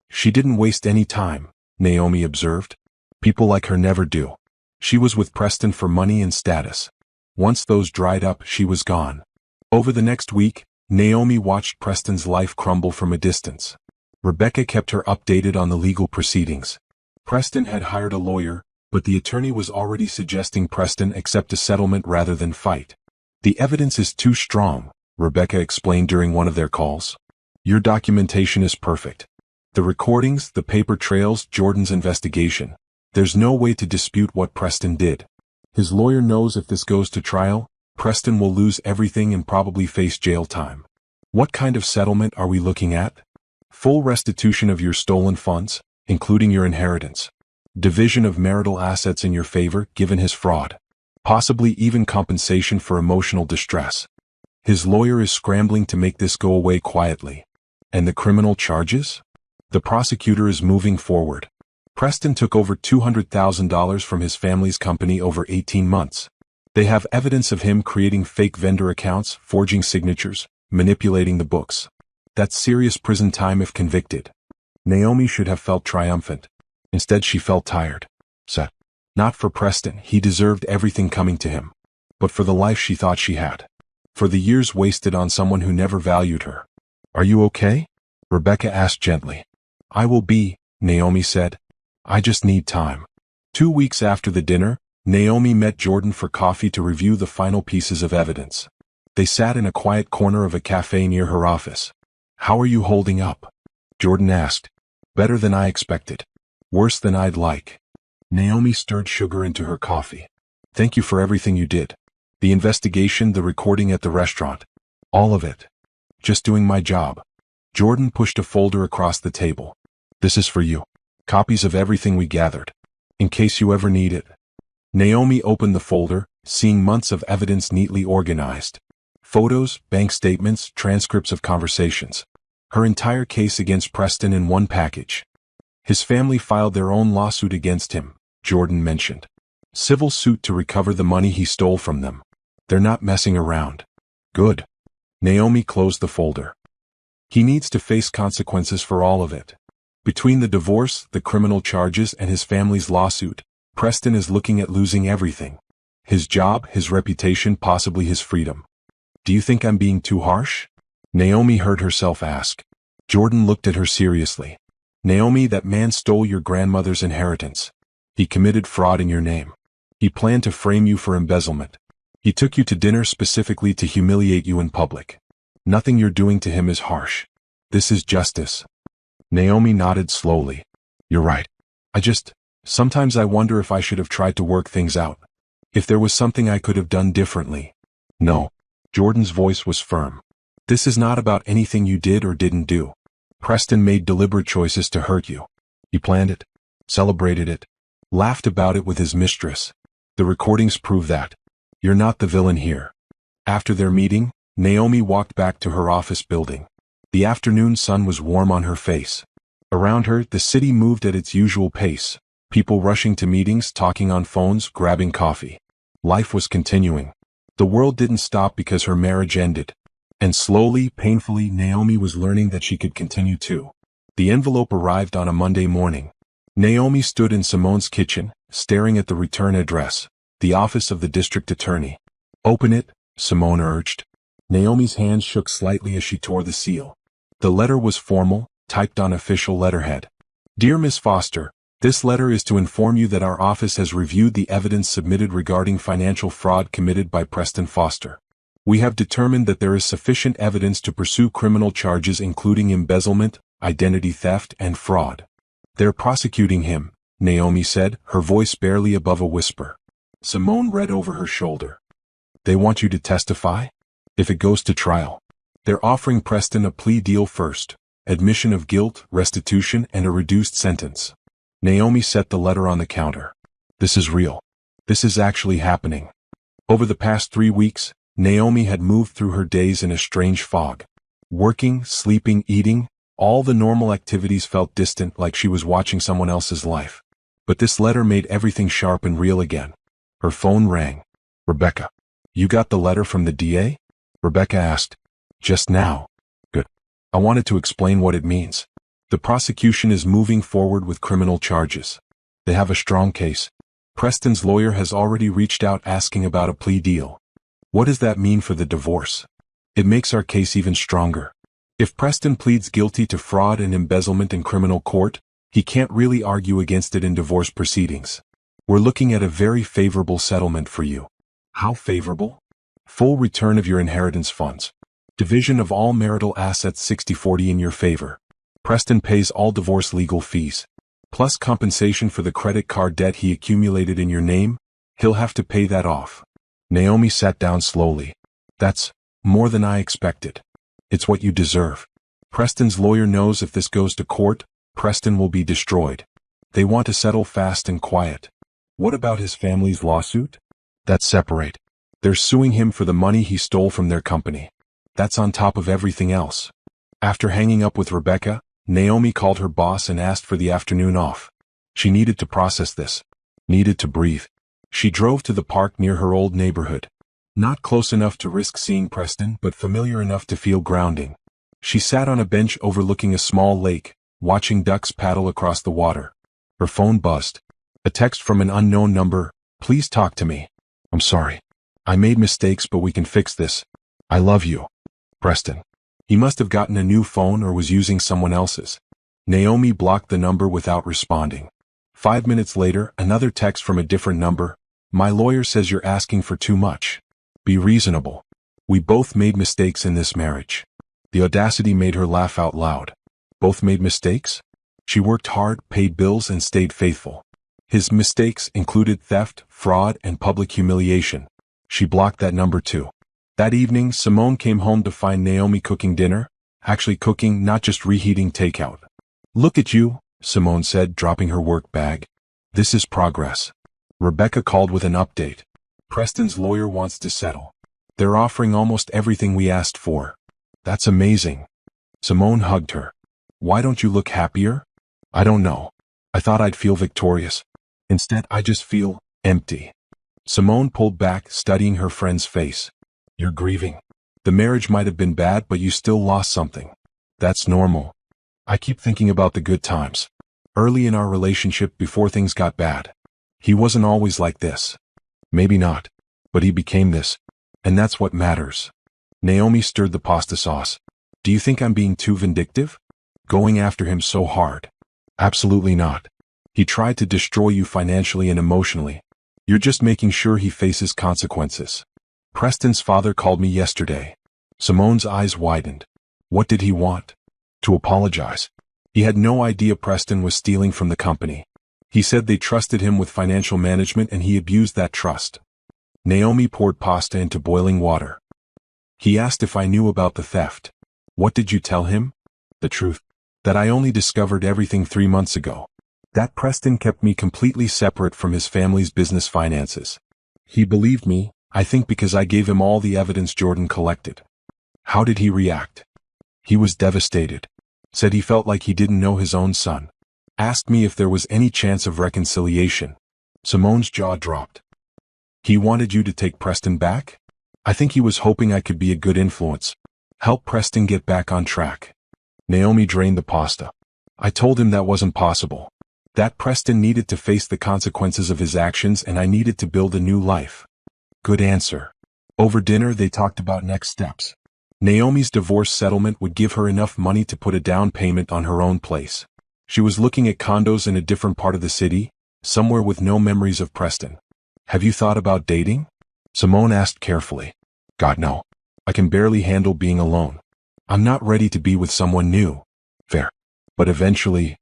She didn't waste any time, Naomi observed. People like her never do. She was with Preston for money and status. Once those dried up, she was gone. Over the next week, Naomi watched Preston's life crumble from a distance. Rebecca kept her updated on the legal proceedings. Preston had hired a lawyer, but the attorney was already suggesting Preston accept a settlement rather than fight. The evidence is too strong, Rebecca explained during one of their calls. Your documentation is perfect. The recordings, the paper trails, Jordan's investigation. There's no way to dispute what Preston did. His lawyer knows if this goes to trial, Preston will lose everything and probably face jail time. What kind of settlement are we looking at? Full restitution of your stolen funds, including your inheritance. Division of marital assets in your favor given his fraud. Possibly even compensation for emotional distress. His lawyer is scrambling to make this go away quietly. And the criminal charges? The prosecutor is moving forward. Preston took over $200,000 from his family's company over 18 months. They have evidence of him creating fake vendor accounts, forging signatures, manipulating the books. That's serious prison time if convicted. Naomi should have felt triumphant. Instead she felt tired. Set. Not for Preston, he deserved everything coming to him. But for the life she thought she had. For the years wasted on someone who never valued her. Are you okay? Rebecca asked gently. I will be, Naomi said. I just need time. 2 weeks after the dinner, Naomi met Jordan for coffee to review the final pieces of evidence. They sat in a quiet corner of a cafe near her office. How are you holding up? Jordan asked. Better than I expected. Worse than I'd like. Naomi stirred sugar into her coffee. Thank you for everything you did. The investigation, the recording at the restaurant. All of it. Just doing my job. Jordan pushed a folder across the table. This is for you. Copies of everything we gathered. In case you ever need it. Naomi opened the folder, seeing months of evidence neatly organized. Photos, bank statements, transcripts of conversations. Her entire case against Preston in one package. His family filed their own lawsuit against him, Jordan mentioned. Civil suit to recover the money he stole from them. They're not messing around. Good. Naomi closed the folder. He needs to face consequences for all of it. Between the divorce, the criminal charges, and his family's lawsuit, Preston is looking at losing everything. His job, his reputation, possibly his freedom. Do you think I'm being too harsh? Naomi heard herself ask. Jordan looked at her seriously. Naomi, that man stole your grandmother's inheritance. He committed fraud in your name. He planned to frame you for embezzlement. He took you to dinner specifically to humiliate you in public. Nothing you're doing to him is harsh. This is justice. Naomi nodded slowly. You're right. Sometimes I wonder if I should have tried to work things out. If there was something I could have done differently. No. Jordan's voice was firm. This is not about anything you did or didn't do. Preston made deliberate choices to hurt you. He planned it, celebrated it, laughed about it with his mistress. The recordings prove that. You're not the villain here. After their meeting, Naomi walked back to her office building. The afternoon sun was warm on her face. Around her, the city moved at its usual pace. People rushing to meetings, talking on phones, grabbing coffee. Life was continuing. The world didn't stop because her marriage ended. And slowly, painfully, Naomi was learning that she could continue too. The envelope arrived on a Monday morning. Naomi stood in Simone's kitchen, staring at the return address, the office of the district attorney. Open it, Simone urged. Naomi's hands shook slightly as she tore the seal. The letter was formal, typed on official letterhead. Dear Miss Foster, this letter is to inform you that our office has reviewed the evidence submitted regarding financial fraud committed by Preston Foster. We have determined that there is sufficient evidence to pursue criminal charges including embezzlement, identity theft, and fraud. They're prosecuting him, Naomi said, her voice barely above a whisper. Simone read over her shoulder. They want you to testify? If it goes to trial. They're offering Preston a plea deal first, admission of guilt, restitution, and a reduced sentence. Naomi set the letter on the counter. This is real. This is actually happening. Over the past 3 weeks, Naomi had moved through her days in a strange fog. Working, sleeping, eating, all the normal activities felt distant, like she was watching someone else's life. But this letter made everything sharp and real again. Her phone rang. Rebecca. You got the letter from the DA? Rebecca asked. Just now. Good. I wanted to explain what it means. The prosecution is moving forward with criminal charges. They have a strong case. Preston's lawyer has already reached out asking about a plea deal. What does that mean for the divorce? It makes our case even stronger. If Preston pleads guilty to fraud and embezzlement in criminal court, he can't really argue against it in divorce proceedings. We're looking at a very favorable settlement for you. How favorable? Full return of your inheritance funds. Division of all marital assets 60-40 in your favor. Preston pays all divorce legal fees. Plus compensation for the credit card debt he accumulated in your name. He'll have to pay that off. Naomi sat down slowly. That's more than I expected. It's what you deserve. Preston's lawyer knows if this goes to court, Preston will be destroyed. They want to settle fast and quiet. What about his family's lawsuit? That's separate. They're suing him for the money he stole from their company. That's on top of everything else. After hanging up with Rebecca, Naomi called her boss and asked for the afternoon off. She needed to process this. Needed to breathe. She drove to the park near her old neighborhood. Not close enough to risk seeing Preston, but familiar enough to feel grounding. She sat on a bench overlooking a small lake, watching ducks paddle across the water. Her phone buzzed. A text from an unknown number. Please talk to me. I'm sorry. I made mistakes, but we can fix this. I love you. Preston. He must have gotten a new phone or was using someone else's. Naomi blocked the number without responding. 5 minutes later, another text from a different number. My lawyer says you're asking for too much. Be reasonable. We both made mistakes in this marriage. The audacity made her laugh out loud. Both made mistakes? She worked hard, paid bills, and stayed faithful. His mistakes included theft, fraud, and public humiliation. She blocked that number too. That evening, Simone came home to find Naomi cooking dinner. Actually cooking, not just reheating takeout. Look at you, Simone said, dropping her work bag. This is progress. Rebecca called with an update. Preston's lawyer wants to settle. They're offering almost everything we asked for. That's amazing. Simone hugged her. Why don't you look happier? I don't know. I thought I'd feel victorious. Instead, I just feel empty. Simone pulled back, studying her friend's face. You're grieving. The marriage might have been bad, but you still lost something. That's normal. I keep thinking about the good times. Early in our relationship, before things got bad. He wasn't always like this. Maybe not. But he became this. And that's what matters. Naomi stirred the pasta sauce. Do you think I'm being too vindictive? Going after him so hard? Absolutely not. He tried to destroy you financially and emotionally. You're just making sure he faces consequences. Preston's father called me yesterday. Simone's eyes widened. What did he want? To apologize. He had no idea Preston was stealing from the company. He said they trusted him with financial management and he abused that trust. Naomi poured pasta into boiling water. He asked if I knew about the theft. What did you tell him? The truth. That I only discovered everything 3 months ago. That Preston kept me completely separate from his family's business finances. He believed me, I think because I gave him all the evidence Jordan collected. How did he react? He was devastated. Said he felt like he didn't know his own son. Asked me if there was any chance of reconciliation. Simone's jaw dropped. He wanted you to take Preston back? I think he was hoping I could be a good influence. Help Preston get back on track. Naomi drained the pasta. I told him that wasn't possible. That Preston needed to face the consequences of his actions and I needed to build a new life. Good answer. Over dinner they talked about next steps. Naomi's divorce settlement would give her enough money to put a down payment on her own place. She was looking at condos in a different part of the city, somewhere with no memories of Preston. Have you thought about dating? Simone asked carefully. God, no. I can barely handle being alone. I'm not ready to be with someone new. Fair. But eventually,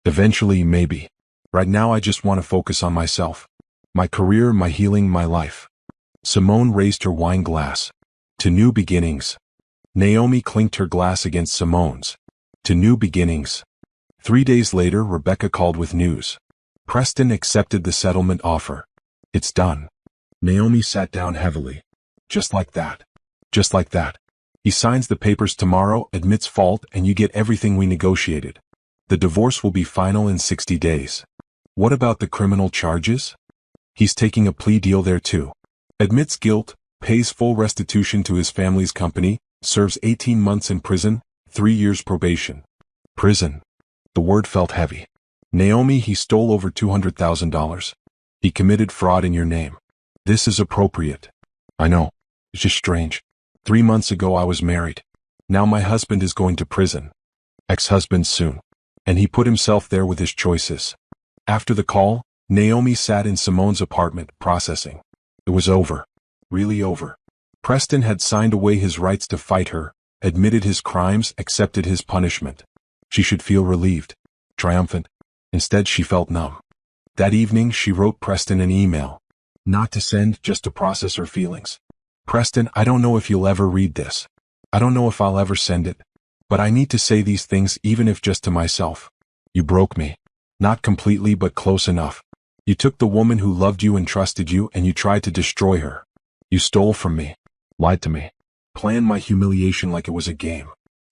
maybe. Right now I just want to focus on myself. My career, my healing, my life. Simone raised her wine glass. To new beginnings. Naomi clinked her glass against Simone's. To new beginnings. 3 days later, Rebecca called with news. Preston accepted the settlement offer. It's done. Naomi sat down heavily. Just like that. Just like that. He signs the papers tomorrow, admits fault, and you get everything we negotiated. The divorce will be final in 60 days. What about the criminal charges? He's taking a plea deal there too. Admits guilt, pays full restitution to his family's company, serves 18 months in prison, 3 years probation. Prison. The word felt heavy. Naomi, he stole over $200,000. He committed fraud in your name. This is appropriate. I know. It's just strange. 3 months ago I was married. Now my husband is going to prison. Ex-husband soon. And he put himself there with his choices. After the call, Naomi sat in Simone's apartment, processing. It was over. Really over. Preston had signed away his rights to fight her, admitted his crimes, accepted his punishment. She should feel relieved, triumphant. Instead she felt numb. That evening she wrote Preston an email. Not to send, just to process her feelings. Preston, I don't know if you'll ever read this. I don't know if I'll ever send it. But I need to say these things even if just to myself. You broke me. Not completely but close enough. You took the woman who loved you and trusted you and you tried to destroy her. You stole from me. Lied to me. Planned my humiliation like it was a game.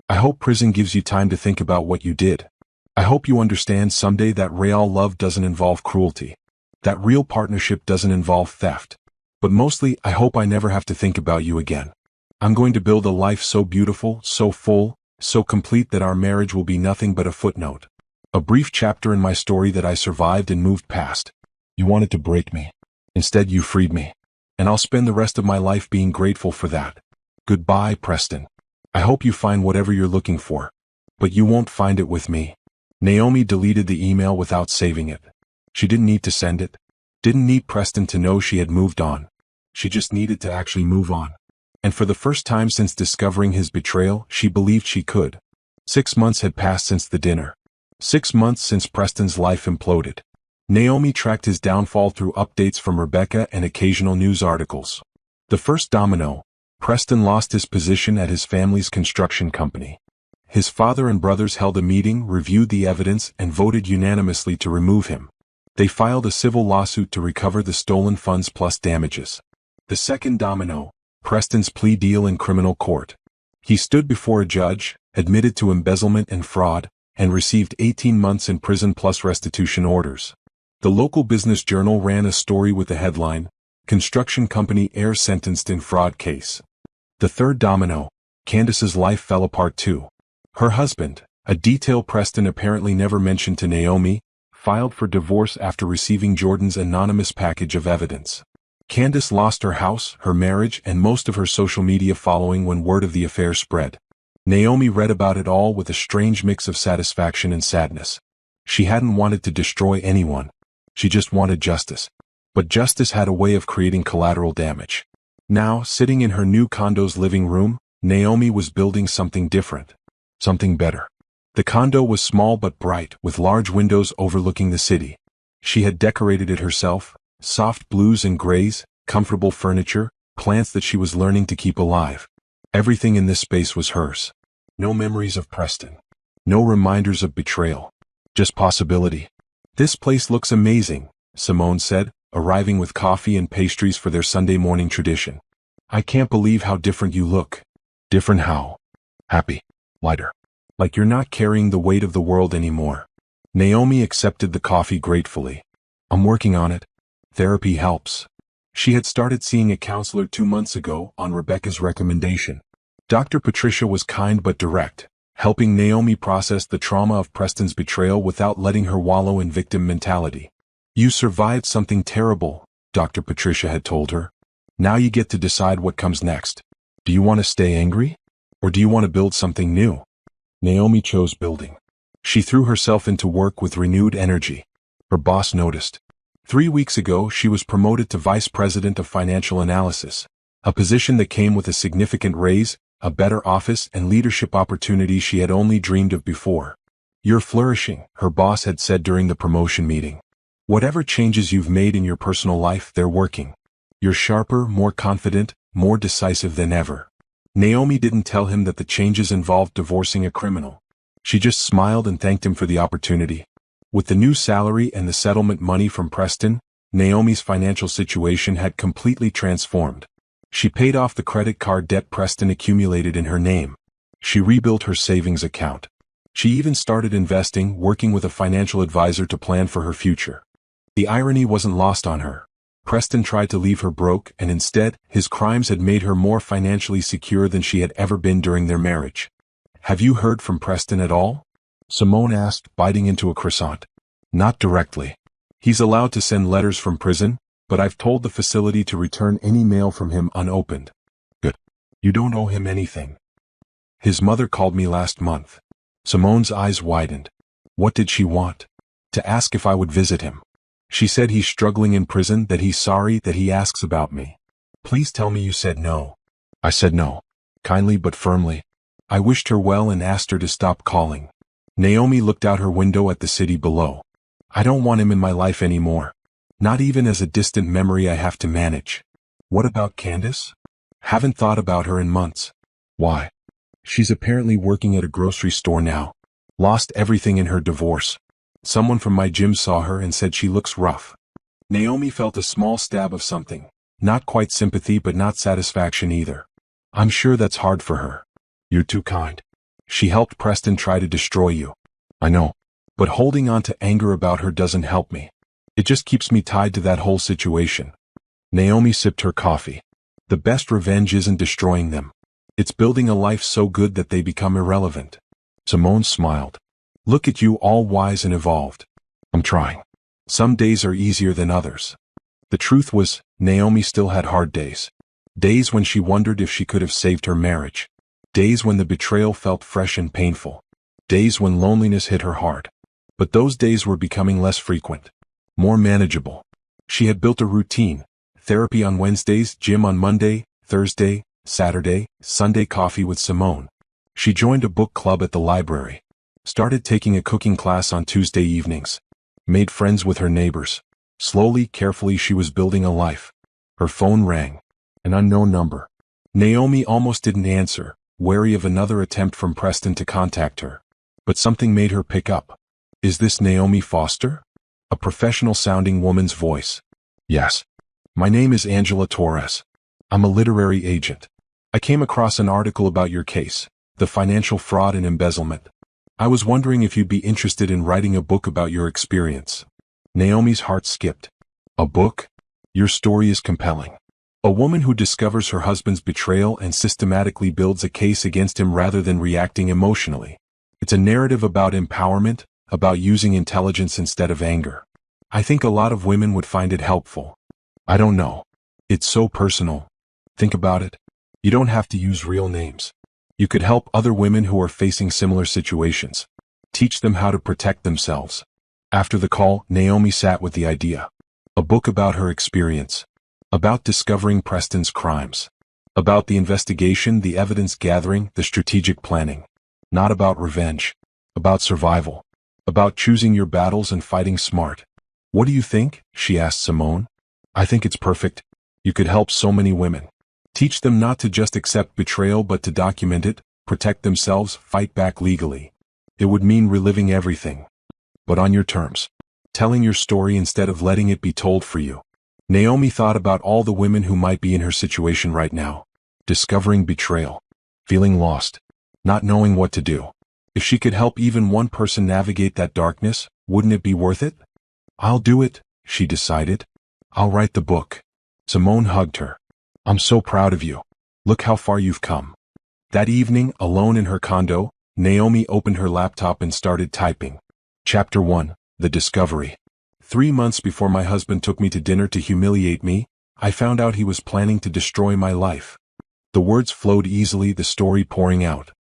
I hope prison gives you time to think about what you did. I hope you understand someday that real love doesn't involve cruelty. That real partnership doesn't involve theft. But mostly, I hope I never have to think about you again. I'm going to build a life so beautiful, so full, so complete that our marriage will be nothing but a footnote. A brief chapter in my story that I survived and moved past. You wanted to break me. Instead, you freed me. And I'll spend the rest of my life being grateful for that. Goodbye, Preston. I hope you find whatever you're looking for. But you won't find it with me. Naomi deleted the email without saving it. She didn't need to send it. Didn't need Preston to know she had moved on. She just needed to actually move on. And for the first time since discovering his betrayal, she believed she could. 6 months had passed since the dinner. 6 months since Preston's life imploded. Naomi tracked his downfall through updates from Rebecca and occasional news articles. The first domino, Preston lost his position at his family's construction company. His father and brothers held a meeting, reviewed the evidence, and voted unanimously to remove him. They filed a civil lawsuit to recover the stolen funds plus damages. The second domino, Preston's plea deal in criminal court. He stood before a judge, admitted to embezzlement and fraud, and received 18 months in prison plus restitution orders. The local business journal ran a story with the headline, Construction Company Heir Sentenced in Fraud Case. The third domino, Candace's life fell apart too. Her husband, a detail Preston apparently never mentioned to Naomi, filed for divorce after receiving Jordan's anonymous package of evidence. Candace lost her house, her marriage, and most of her social media following when word of the affair spread. Naomi read about it all with a strange mix of satisfaction and sadness. She hadn't wanted to destroy anyone. She just wanted justice. But justice had a way of creating collateral damage. Now, sitting in her new condo's living room, Naomi was building something different. Something better. The condo was small but bright, with large windows overlooking the city. She had decorated it herself, soft blues and grays, comfortable furniture, plants that she was learning to keep alive. Everything in this space was hers. No memories of Preston. No reminders of betrayal. Just possibility. "This place looks amazing," Simone said, arriving with coffee and pastries for their Sunday morning tradition. "I can't believe how different you look." "Different how?" "Happy. Lighter. Like you're not carrying the weight of the world anymore." Naomi accepted the coffee gratefully. "I'm working on it. Therapy helps." She had started seeing a counselor 2 months ago on Rebecca's recommendation. Dr. Patricia was kind but direct, helping Naomi process the trauma of Preston's betrayal without letting her wallow in victim mentality. "You survived something terrible," Dr. Patricia had told her. "Now you get to decide what comes next. Do you want to stay angry? Or do you want to build something new?" Naomi chose building. She threw herself into work with renewed energy. Her boss noticed. 3 weeks ago, she was promoted to Vice President of Financial Analysis, a position that came with a significant raise, a better office, and leadership opportunities she had only dreamed of before. "You're flourishing," her boss had said during the promotion meeting. "Whatever changes you've made in your personal life, they're working. You're sharper, more confident, more decisive than ever." Naomi didn't tell him that the changes involved divorcing a criminal. She just smiled and thanked him for the opportunity. With the new salary and the settlement money from Preston, Naomi's financial situation had completely transformed. She paid off the credit card debt Preston accumulated in her name. She rebuilt her savings account. She even started investing, working with a financial advisor to plan for her future. The irony wasn't lost on her. Preston tried to leave her broke, and instead, his crimes had made her more financially secure than she had ever been during their marriage. "Have you heard from Preston at all?" Simone asked, biting into a croissant. "Not directly. He's allowed to send letters from prison, but I've told the facility to return any mail from him unopened." "Good. You don't owe him anything." "His mother called me last month." Simone's eyes widened. What did she want? To ask if I would visit him. She said he's struggling in prison, that he's sorry that he asks about me. "Please tell me you said no." I said no. Kindly but firmly. I wished her well and asked her to stop calling. Naomi looked out her window at the city below. "I don't want him in my life anymore. Not even as a distant memory I have to manage." "What about Candace?" "Haven't thought about her in months." "Why?" "She's apparently working at a grocery store now. Lost everything in her divorce. Someone from my gym saw her and said she looks rough." Naomi felt a small stab of something. Not quite sympathy but not satisfaction either. "I'm sure that's hard for her." "You're too kind. She helped Preston try to destroy you." "I know. But holding on to anger about her doesn't help me. It just keeps me tied to that whole situation." Naomi sipped her coffee. "The best revenge isn't destroying them. It's building a life so good that they become irrelevant." Simone smiled. "Look at you, all wise and evolved." "I'm trying. Some days are easier than others." The truth was, Naomi still had hard days. Days when she wondered if she could have saved her marriage. Days when the betrayal felt fresh and painful. Days when loneliness hit her hard. But those days were becoming less frequent. More manageable. She had built a routine. Therapy on Wednesdays, gym on Monday, Thursday, Saturday, Sunday coffee with Simone. She joined a book club at the library. Started taking a cooking class on Tuesday evenings. Made friends with her neighbors. Slowly, carefully she was building a life. Her phone rang. An unknown number. Naomi almost didn't answer, wary of another attempt from Preston to contact her. But something made her pick up. "Is this Naomi Foster?" A professional-sounding woman's voice. "Yes. My name is Angela Torres. I'm a literary agent. I came across an article about your case, the financial fraud and embezzlement. I was wondering if you'd be interested in writing a book about your experience." Naomi's heart skipped. "A book? Your story is compelling. A woman who discovers her husband's betrayal and systematically builds a case against him rather than reacting emotionally. It's a narrative about empowerment, about using intelligence instead of anger. I think a lot of women would find it helpful." "I don't know. It's so personal. Think about it. You don't have to use real names. You could help other women who are facing similar situations. Teach them how to protect themselves." After the call, Naomi sat with the idea. A book about her experience. About discovering Preston's crimes. About the investigation, the evidence gathering, the strategic planning. Not about revenge. About survival. About choosing your battles and fighting smart. What do you think? She asked Simone. I think it's perfect. You could help so many women. Teach them not to just accept betrayal but to document it, protect themselves, fight back legally. It would mean reliving everything. But on your terms. Telling your story instead of letting it be told for you. Naomi thought about all the women who might be in her situation right now. Discovering betrayal. Feeling lost. Not knowing what to do. If she could help even one person navigate that darkness, wouldn't it be worth it? I'll do it, she decided. I'll write the book. Simone hugged her. I'm so proud of you. Look how far you've come. That evening, alone in her condo, Naomi opened her laptop and started typing. Chapter 1, The Discovery. 3 months before my husband took me to dinner to humiliate me, I found out he was planning to destroy my life. The words flowed easily, the story pouring out.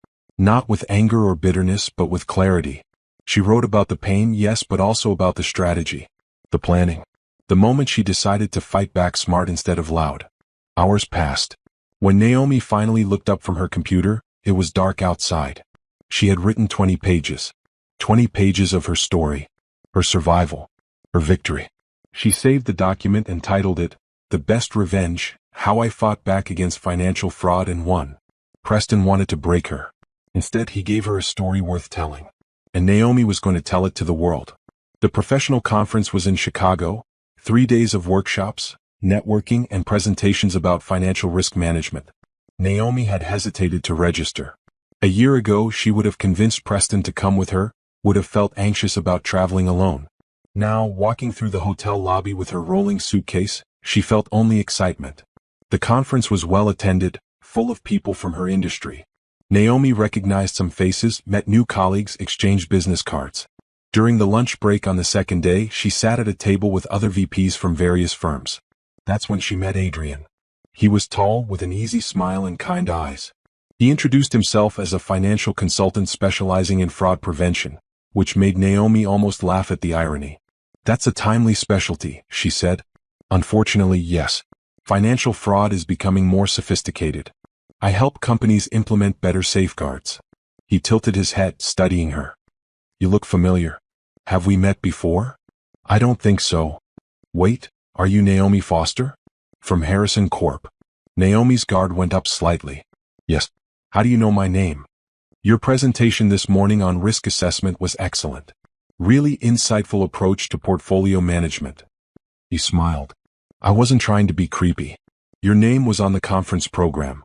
Not with anger or bitterness, but with clarity. She wrote about the pain, yes, but also about the strategy. The planning. The moment she decided to fight back smart instead of loud. Hours passed. When Naomi finally looked up from her computer, it was dark outside. She had written 20 pages. 20 pages of her story. Her survival. Her victory. She saved the document and titled it, The Best Revenge, How I Fought Back Against Financial Fraud and Won. Preston wanted to break her. Instead, he gave her a story worth telling. And Naomi was going to tell it to the world. The professional conference was in Chicago. 3 days of workshops, networking, and presentations about financial risk management. Naomi had hesitated to register. A year ago, she would have convinced Preston to come with her, would have felt anxious about traveling alone. Now, walking through the hotel lobby with her rolling suitcase, she felt only excitement. The conference was well attended, full of people from her industry. Naomi recognized some faces, met new colleagues, exchanged business cards. During the lunch break on the second day, she sat at a table with other VPs from various firms. That's when she met Adrian. He was tall, with an easy smile and kind eyes. He introduced himself as a financial consultant specializing in fraud prevention, which made Naomi almost laugh at the irony. That's a timely specialty, she said. Unfortunately, yes. Financial fraud is becoming more sophisticated. I help companies implement better safeguards. He tilted his head, studying her. You look familiar. Have we met before? I don't think so. Wait, are you Naomi Foster? From Harrison Corp. Naomi's guard went up slightly. Yes. How do you know my name? Your presentation this morning on risk assessment was excellent. Really insightful approach to portfolio management. He smiled. I wasn't trying to be creepy. Your name was on the conference program.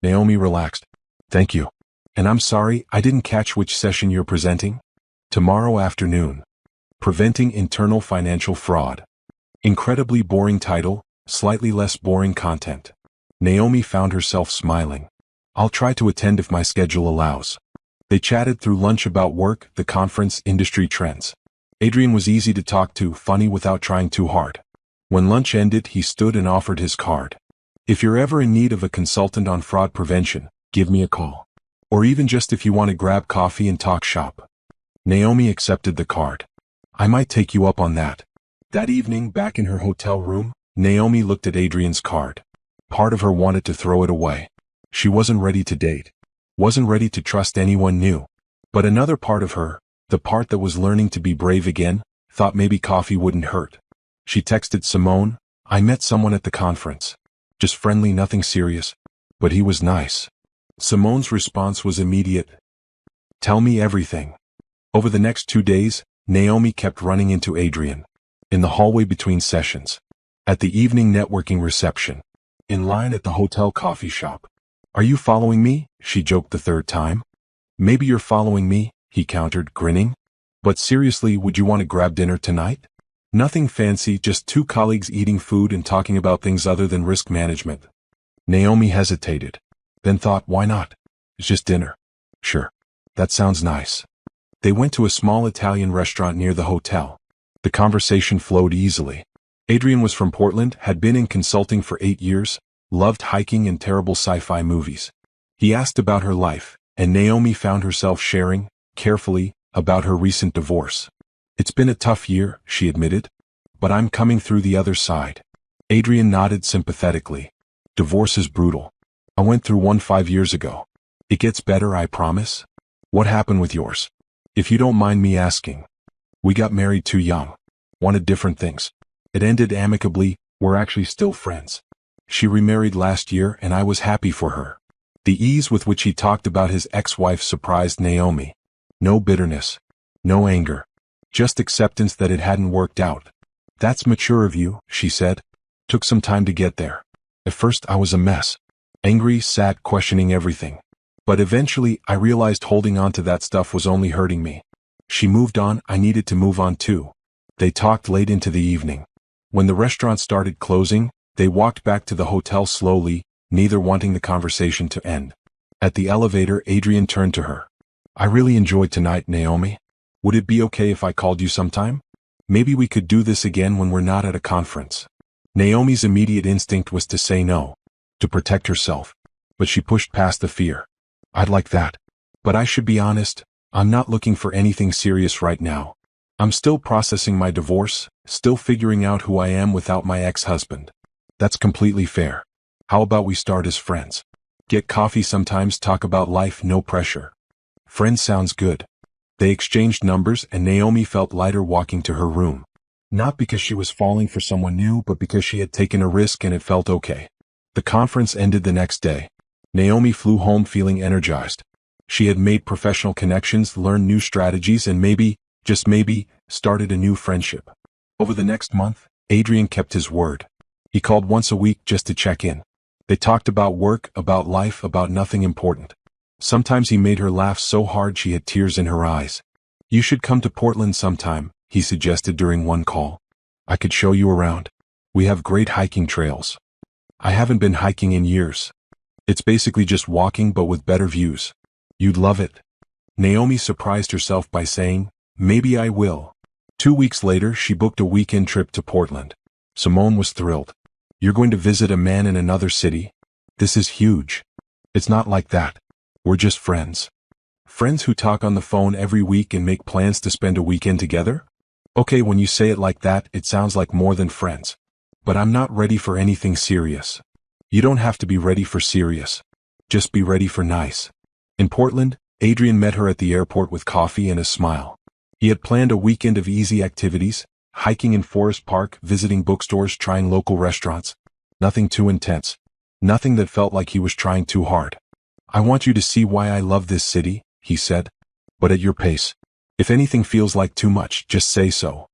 Naomi relaxed. Thank you. And I'm sorry, I didn't catch which session you're presenting. Tomorrow afternoon. Preventing Internal Financial Fraud. Incredibly boring title, slightly less boring content. Naomi found herself smiling. I'll try to attend if my schedule allows. They chatted through lunch about work, the conference, industry trends. Adrian was easy to talk to, funny without trying too hard. When lunch ended, he stood and offered his card. If you're ever in need of a consultant on fraud prevention, give me a call. Or even just if you want to grab coffee and talk shop. Naomi accepted the card. I might take you up on that. That evening, back in her hotel room, Naomi looked at Adrian's card. Part of her wanted to throw it away. She wasn't ready to date. Wasn't ready to trust anyone new. But another part of her, the part that was learning to be brave again, thought maybe coffee wouldn't hurt. She texted Simone, I met someone at the conference. Just friendly, nothing serious. But he was nice. Simone's response was immediate. Tell me everything. Over the next 2 days, Naomi kept running into Adrian. In the hallway between sessions. At the evening networking reception. In line at the hotel coffee shop. Are you following me? She joked the third time. Maybe you're following me, he countered, grinning. But seriously, would you want to grab dinner tonight? Nothing fancy, just 2 colleagues eating food and talking about things other than risk management. Naomi hesitated. Then thought, why not? It's just dinner. Sure. That sounds nice. They went to a small Italian restaurant near the hotel. The conversation flowed easily. Adrian was from Portland, had been in consulting for 8 years, loved hiking and terrible sci-fi movies. He asked about her life, and Naomi found herself sharing, carefully, about her recent divorce. It's been a tough year, she admitted. But I'm coming through the other side. Adrian nodded sympathetically. Divorce is brutal. I went through one 5 years ago. It gets better, I promise. What happened with yours? If you don't mind me asking. We got married too young. Wanted different things. It ended amicably, we're actually still friends. She remarried last year and I was happy for her. The ease with which he talked about his ex-wife surprised Naomi. No bitterness. No anger. Just acceptance that it hadn't worked out. That's mature of you, she said. Took some time to get there. At first I was a mess. Angry, sad, questioning everything. But eventually I realized holding on to that stuff was only hurting me. She moved on, I needed to move on too. They talked late into the evening. When the restaurant started closing, they walked back to the hotel slowly, neither wanting the conversation to end. At the elevator, Adrian turned to her. I really enjoyed tonight, Naomi. Would it be okay if I called you sometime? Maybe we could do this again when we're not at a conference. Naomi's immediate instinct was to say no, to protect herself. But she pushed past the fear. I'd like that. But I should be honest, I'm not looking for anything serious right now. I'm still processing my divorce, still figuring out who I am without my ex-husband. That's completely fair. How about we start as friends? Get coffee sometimes, talk about life, no pressure. Friends sounds good. They exchanged numbers and Naomi felt lighter walking to her room. Not because she was falling for someone new, but because she had taken a risk and it felt okay. The conference ended the next day. Naomi flew home feeling energized. She had made professional connections, learned new strategies, and maybe, just maybe, started a new friendship. Over the next month, Adrian kept his word. He called once a week just to check in. They talked about work, about life, about nothing important. Sometimes he made her laugh so hard she had tears in her eyes. You should come to Portland sometime, he suggested during one call. I could show you around. We have great hiking trails. I haven't been hiking in years. It's basically just walking but with better views. You'd love it. Naomi surprised herself by saying, maybe I will. 2 weeks later, she booked a weekend trip to Portland. Simone was thrilled. You're going to visit a man in another city? This is huge. It's not like that. We're just friends. Friends who talk on the phone every week and make plans to spend a weekend together? Okay, when you say it like that, it sounds like more than friends. But I'm not ready for anything serious. You don't have to be ready for serious. Just be ready for nice. In Portland, Adrian met her at the airport with coffee and a smile. He had planned a weekend of easy activities, hiking in Forest Park, visiting bookstores, trying local restaurants. Nothing too intense. Nothing that felt like he was trying too hard. I want you to see why I love this city, he said. But at your pace. If anything feels like too much, just say so.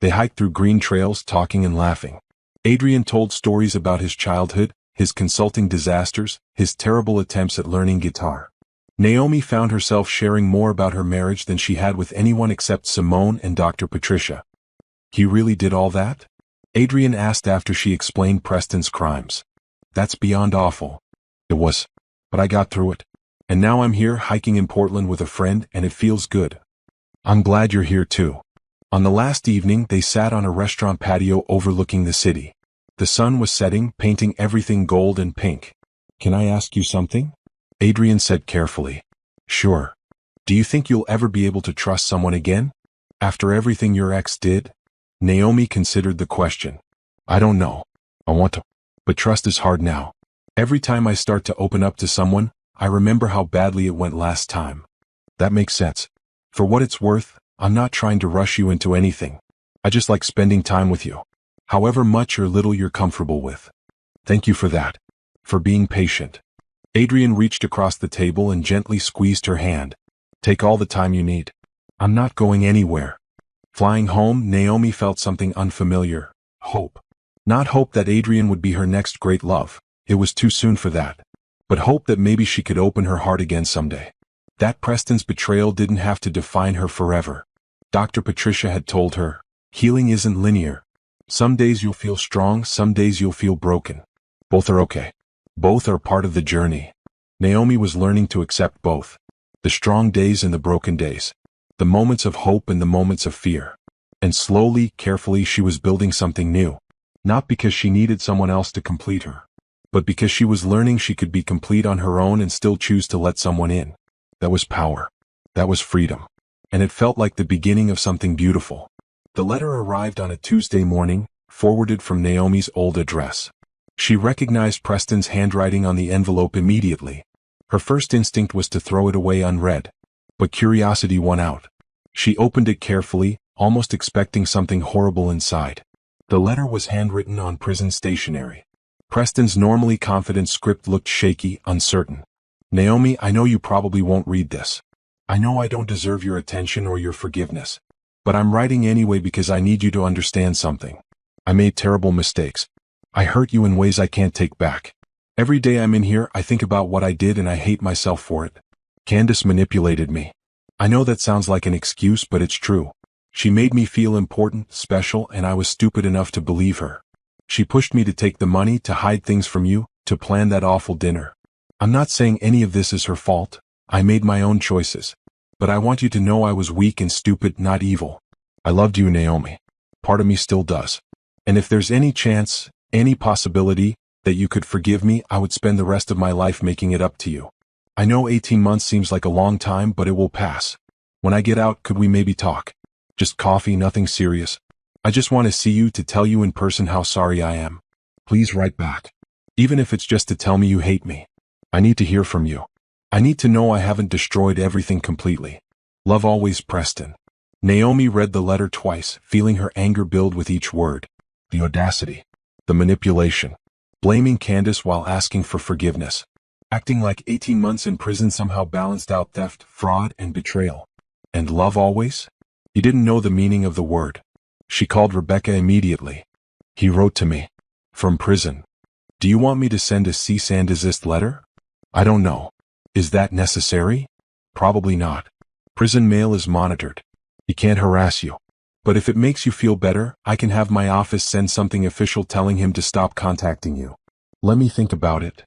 They hiked through green trails, talking and laughing. Adrian told stories about his childhood, his consulting disasters, his terrible attempts at learning guitar. Naomi found herself sharing more about her marriage than she had with anyone except Simone and Dr. Patricia. He really did all that? Adrian asked after she explained Preston's crimes. That's beyond awful. It was. But I got through it. And now I'm here hiking in Portland with a friend and it feels good. I'm glad you're here too. On the last evening, they sat on a restaurant patio overlooking the city. The sun was setting, painting everything gold and pink. Can I ask you something? Adrian said carefully. Sure. Do you think you'll ever be able to trust someone again? After everything your ex did? Naomi considered the question. I don't know. I want to. But trust is hard now. Every time I start to open up to someone, I remember how badly it went last time. That makes sense. For what it's worth, I'm not trying to rush you into anything. I just like spending time with you. However much or little you're comfortable with. Thank you for that. For being patient. Adrian reached across the table and gently squeezed her hand. Take all the time you need. I'm not going anywhere. Flying home, Naomi felt something unfamiliar. Hope. Not hope that Adrian would be her next great love. It was too soon for that. But hope that maybe she could open her heart again someday. That Preston's betrayal didn't have to define her forever. Dr. Patricia had told her, healing isn't linear. Some days you'll feel strong, some days you'll feel broken. Both are okay. Both are part of the journey. Naomi was learning to accept both. The strong days and the broken days. The moments of hope and the moments of fear. And slowly, carefully, she was building something new. Not because she needed someone else to complete her. But because she was learning she could be complete on her own and still choose to let someone in. That was power. That was freedom. And it felt like the beginning of something beautiful. The letter arrived on a Tuesday morning, forwarded from Naomi's old address. She recognized Preston's handwriting on the envelope immediately. Her first instinct was to throw it away unread. But curiosity won out. She opened it carefully, almost expecting something horrible inside. The letter was handwritten on prison stationery. Preston's normally confident script looked shaky, uncertain. Naomi, I know you probably won't read this. I know I don't deserve your attention or your forgiveness. But I'm writing anyway because I need you to understand something. I made terrible mistakes. I hurt you in ways I can't take back. Every day I'm in here, I think about what I did and I hate myself for it. Candace manipulated me. I know that sounds like an excuse, but it's true. She made me feel important, special, and I was stupid enough to believe her. She pushed me to take the money, to hide things from you, to plan that awful dinner. I'm not saying any of this is her fault. I made my own choices. But I want you to know I was weak and stupid, not evil. I loved you, Naomi. Part of me still does. And if there's any chance, any possibility, that you could forgive me, I would spend the rest of my life making it up to you. I know 18 months seems like a long time, but it will pass. When I get out, could we maybe talk? Just coffee, nothing serious. I just want to see you, to tell you in person how sorry I am. Please write back. Even if it's just to tell me you hate me. I need to hear from you. I need to know I haven't destroyed everything completely. Love always, Preston. Naomi read the letter twice, feeling her anger build with each word. The audacity. The manipulation. Blaming Candace while asking for forgiveness. Acting like 18 months in prison somehow balanced out theft, fraud, and betrayal. And love always? He didn't know the meaning of the word. She called Rebecca immediately. He wrote to me. From prison. Do you want me to send a cease and desist letter? I don't know. Is that necessary? Probably not. Prison mail is monitored. He can't harass you. But if it makes you feel better, I can have my office send something official telling him to stop contacting you. Let me think about it.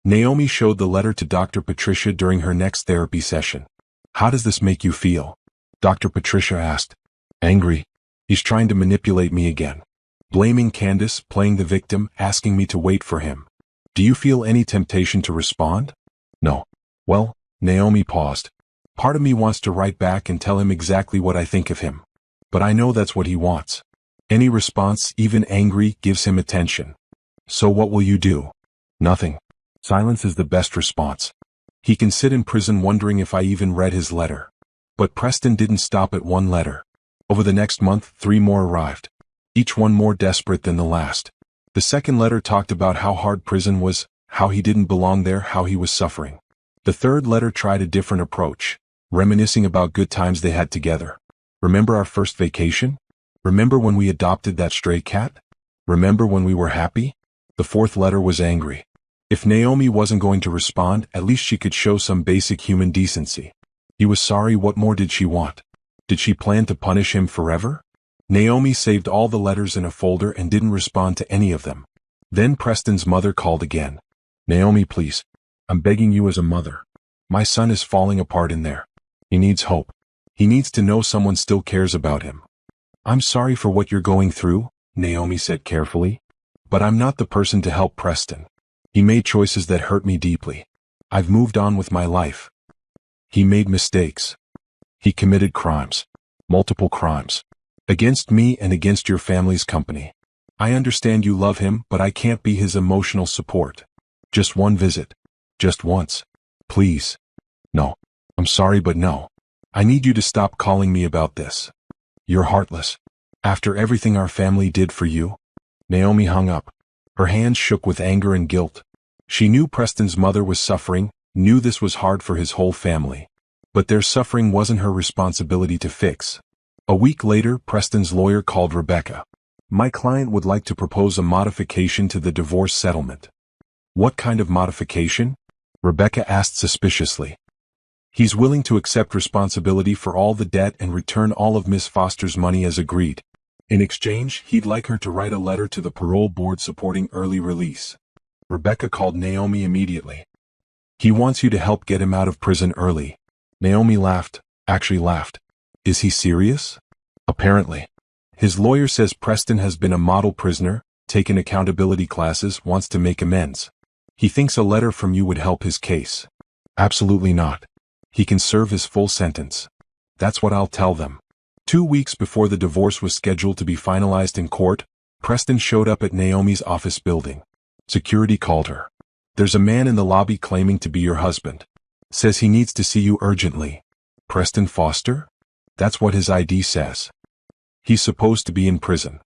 Naomi showed the letter to Dr. Patricia during her next therapy session. How does this make you feel? Dr. Patricia asked. Angry. He's trying to manipulate me again. Blaming Candace, playing the victim, asking me to wait for him. Do you feel any temptation to respond? No. Well, Naomi paused. Part of me wants to write back and tell him exactly what I think of him. But I know that's what he wants. Any response, even angry, gives him attention. So what will you do? Nothing. Silence is the best response. He can sit in prison wondering if I even read his letter. But Preston didn't stop at one letter. Over the next month, 3 more arrived. Each one more desperate than the last. The second letter talked about how hard prison was, how he didn't belong there, how he was suffering. The third letter tried a different approach, reminiscing about good times they had together. Remember our first vacation? Remember when we adopted that stray cat? Remember when we were happy? The fourth letter was angry. If Naomi wasn't going to respond, at least she could show some basic human decency. He was sorry. What more did she want? Did she plan to punish him forever? Naomi saved all the letters in a folder and didn't respond to any of them. Then Preston's mother called again. Naomi, please. I'm begging you as a mother. My son is falling apart in there. He needs hope. He needs to know someone still cares about him. I'm sorry for what you're going through, Naomi said carefully. But I'm not the person to help Preston. He made choices that hurt me deeply. I've moved on with my life. He made mistakes. He committed crimes. Multiple crimes. Against me and against your family's company. I understand you love him, but I can't be his emotional support. Just one visit. Just once. Please. No. I'm sorry, but no. I need you to stop calling me about this. You're heartless. After everything our family did for you. Naomi hung up. Her hands shook with anger and guilt. She knew Preston's mother was suffering, knew this was hard for his whole family. But their suffering wasn't her responsibility to fix. A week later, Preston's lawyer called Rebecca. My client would like to propose a modification to the divorce settlement. What kind of modification? Rebecca asked suspiciously. He's willing to accept responsibility for all the debt and return all of Miss Foster's money as agreed. In exchange, he'd like her to write a letter to the parole board supporting early release. Rebecca called Naomi immediately. He wants you to help get him out of prison early. Naomi laughed, actually laughed. Is he serious? Apparently. His lawyer says Preston has been a model prisoner, taken accountability classes, wants to make amends. He thinks a letter from you would help his case. Absolutely not. He can serve his full sentence. That's what I'll tell them. 2 weeks before the divorce was scheduled to be finalized in court, Preston showed up at Naomi's office building. Security called her. There's a man in the lobby claiming to be your husband. Says he needs to see you urgently. Preston Foster? That's what his ID says. He's supposed to be in prison.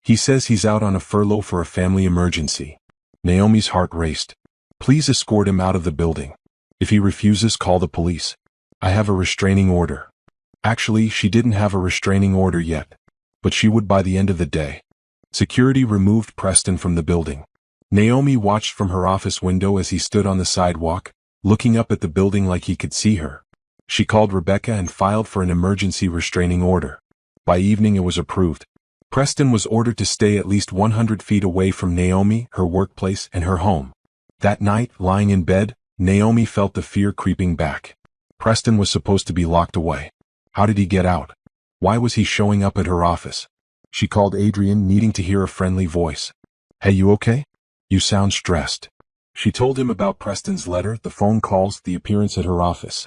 He says he's out on a furlough for a family emergency. Naomi's heart raced. Please escort him out of the building. If he refuses, call the police. I have a restraining order. Actually, she didn't have a restraining order yet, but she would by the end of the day. Security removed Preston from the building. Naomi watched from her office window as he stood on the sidewalk, looking up at the building like he could see her. She called Rebecca and filed for an emergency restraining order. By evening it was approved. Preston was ordered to stay at least 100 feet away from Naomi, her workplace, and her home. That night, lying in bed, Naomi felt the fear creeping back. Preston was supposed to be locked away. How did he get out? Why was he showing up at her office? She called Adrian, needing to hear a friendly voice. Hey, you okay? You sound stressed. She told him about Preston's letter, the phone calls, the appearance at her office.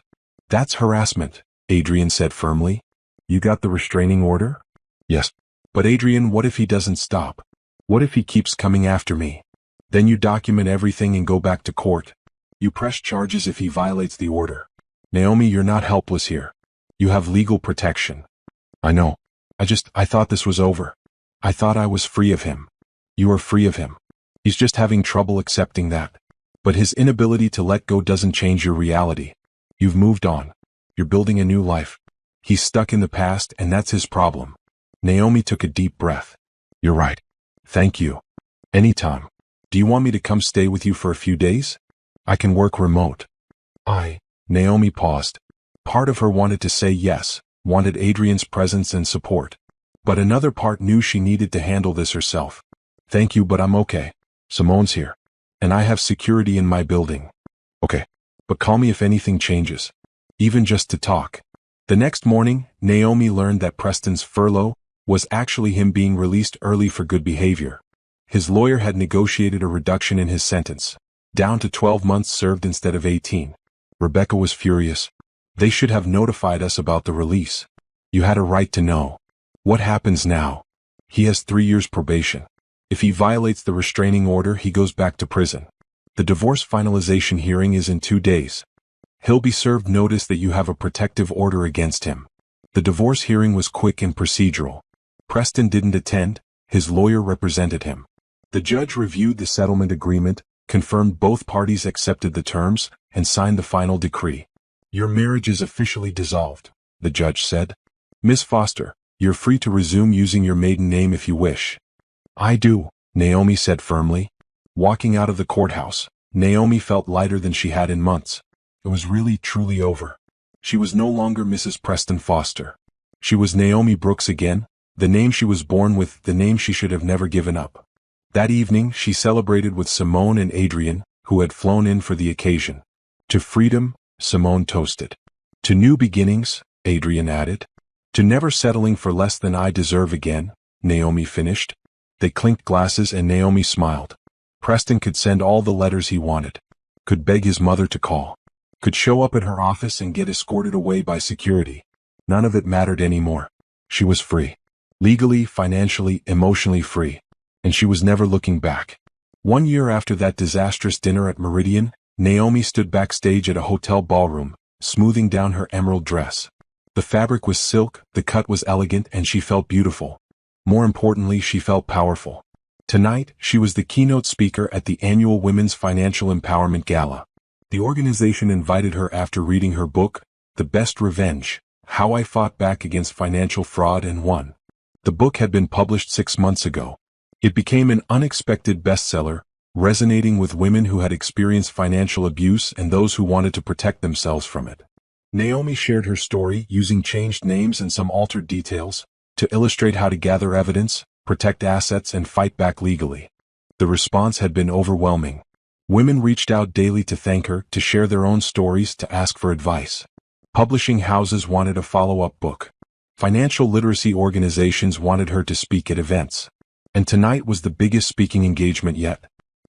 That's harassment, Adrian said firmly. You got the restraining order? Yes. But Adrian, what if he doesn't stop? What if he keeps coming after me? Then you document everything and go back to court. You press charges if he violates the order. Naomi, you're not helpless here. You have legal protection. I know. I thought this was over. I thought I was free of him. You are free of him. He's just having trouble accepting that. But his inability to let go doesn't change your reality. You've moved on. You're building a new life. He's stuck in the past, and that's his problem. Naomi took a deep breath. You're right. Thank you. Anytime. Do you want me to come stay with you for a few days? I can work remote. Naomi paused. Part of her wanted to say yes, wanted Adrian's presence and support. But another part knew she needed to handle this herself. Thank you, but I'm okay. Simone's here. And I have security in my building. Okay. But call me if anything changes. Even just to talk. The next morning, Naomi learned that Preston's furlough was actually him being released early for good behavior. His lawyer had negotiated a reduction in his sentence, down to 12 months served instead of 18. Rebecca was furious. They should have notified us about the release. You had a right to know. What happens now? He has 3 years probation. If he violates the restraining order, he goes back to prison. The divorce finalization hearing is in 2 days. He'll be served notice that you have a protective order against him. The divorce hearing was quick and procedural. Preston didn't attend, his lawyer represented him. The judge reviewed the settlement agreement, confirmed both parties accepted the terms, and signed the final decree. Your marriage is officially dissolved, the judge said. Miss Foster, you're free to resume using your maiden name if you wish. I do, Naomi said firmly. Walking out of the courthouse, Naomi felt lighter than she had in months. It was really truly over. She was no longer Mrs. Preston Foster. She was Naomi Brooks again, the name she was born with, the name she should have never given up. That evening, she celebrated with Simone and Adrian, who had flown in for the occasion. To freedom, Simone toasted. To new beginnings, Adrian added. To never settling for less than I deserve again, Naomi finished. They clinked glasses and Naomi smiled. Preston could send all the letters he wanted. Could beg his mother to call. Could show up at her office and get escorted away by security. None of it mattered anymore. She was free. Legally, financially, emotionally free. And she was never looking back. 1 year after that disastrous dinner at Meridian, Naomi stood backstage at a hotel ballroom, smoothing down her emerald dress. The fabric was silk, the cut was elegant, and she felt beautiful. More importantly, she felt powerful. Tonight, she was the keynote speaker at the annual Women's Financial Empowerment Gala. The organization invited her after reading her book, The Best Revenge: How I Fought Back Against Financial Fraud and Won. The book had been published 6 months ago. It became an unexpected bestseller, resonating with women who had experienced financial abuse and those who wanted to protect themselves from it. Naomi shared her story using changed names and some altered details to illustrate how to gather evidence, protect assets, and fight back legally. The response had been overwhelming. Women reached out daily to thank her, to share their own stories, to ask for advice. Publishing houses wanted a follow-up book. Financial literacy organizations wanted her to speak at events. And tonight was the biggest speaking engagement yet.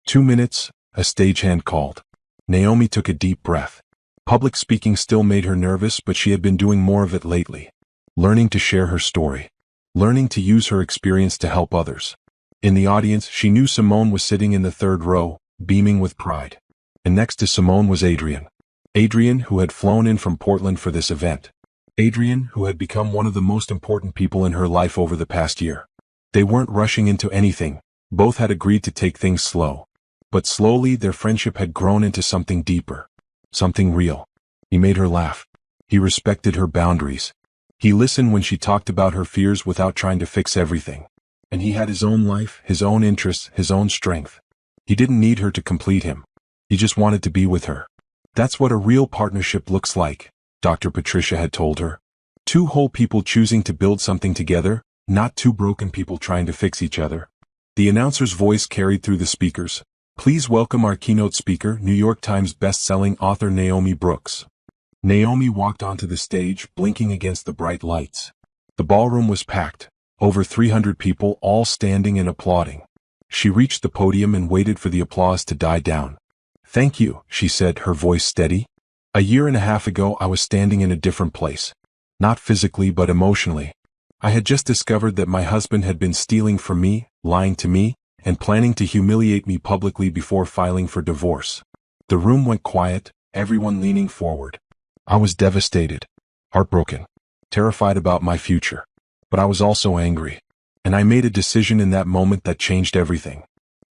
2 minutes, a stagehand called. Naomi took a deep breath. Public speaking still made her nervous, but she had been doing more of it lately. Learning to share her story. Learning to use her experience to help others. In the audience, she knew Simone was sitting in the third row, beaming with pride. And next to Simone was Adrian. Adrian, who had flown in from Portland for this event. Adrian, who had become one of the most important people in her life over the past year. They weren't rushing into anything, both had agreed to take things slow. But slowly their friendship had grown into something deeper. Something real. He made her laugh. He respected her boundaries. He listened when she talked about her fears without trying to fix everything. And he had his own life, his own interests, his own strength. He didn't need her to complete him. He just wanted to be with her. That's what a real partnership looks like, Dr. Patricia had told her. Two whole people choosing to build something together, not two broken people trying to fix each other. The announcer's voice carried through the speakers. Please welcome our keynote speaker, New York Times best-selling author Naomi Brooks. Naomi walked onto the stage, blinking against the bright lights. The ballroom was packed, over 300 people all standing and applauding. She reached the podium and waited for the applause to die down. Thank you, she said, her voice steady. A year and a half ago I was standing in a different place. Not physically but emotionally. I had just discovered that my husband had been stealing from me, lying to me, and planning to humiliate me publicly before filing for divorce. The room went quiet, everyone leaning forward. I was devastated, heartbroken, terrified about my future. But I was also angry. And I made a decision in that moment that changed everything.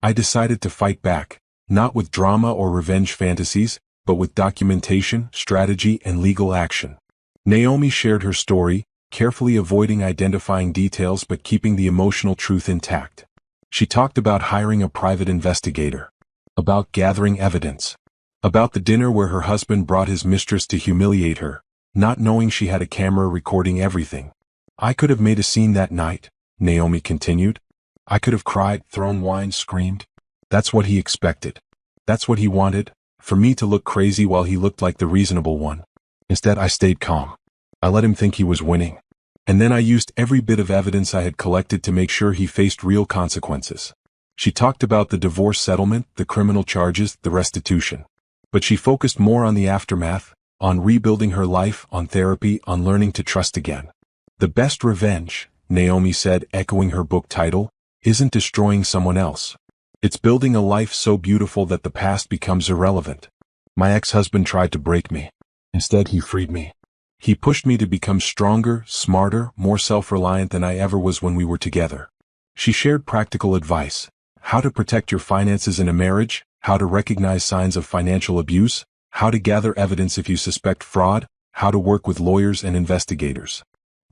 I decided to fight back, not with drama or revenge fantasies, but with documentation, strategy, and legal action. Naomi shared her story, carefully avoiding identifying details but keeping the emotional truth intact. She talked about hiring a private investigator, about gathering evidence, about the dinner where her husband brought his mistress to humiliate her, not knowing she had a camera recording everything. I could have made a scene that night, Naomi continued. I could have cried, thrown wine, screamed. That's what he expected. That's what he wanted, for me to look crazy while he looked like the reasonable one. Instead, I stayed calm. I let him think he was winning. And then I used every bit of evidence I had collected to make sure he faced real consequences. She talked about the divorce settlement, the criminal charges, the restitution. But she focused more on the aftermath, on rebuilding her life, on therapy, on learning to trust again. The best revenge, Naomi said, echoing her book title, isn't destroying someone else. It's building a life so beautiful that the past becomes irrelevant. My ex-husband tried to break me. Instead, he freed me. He pushed me to become stronger, smarter, more self-reliant than I ever was when we were together. She shared practical advice. How to protect your finances in a marriage, how to recognize signs of financial abuse, how to gather evidence if you suspect fraud, how to work with lawyers and investigators.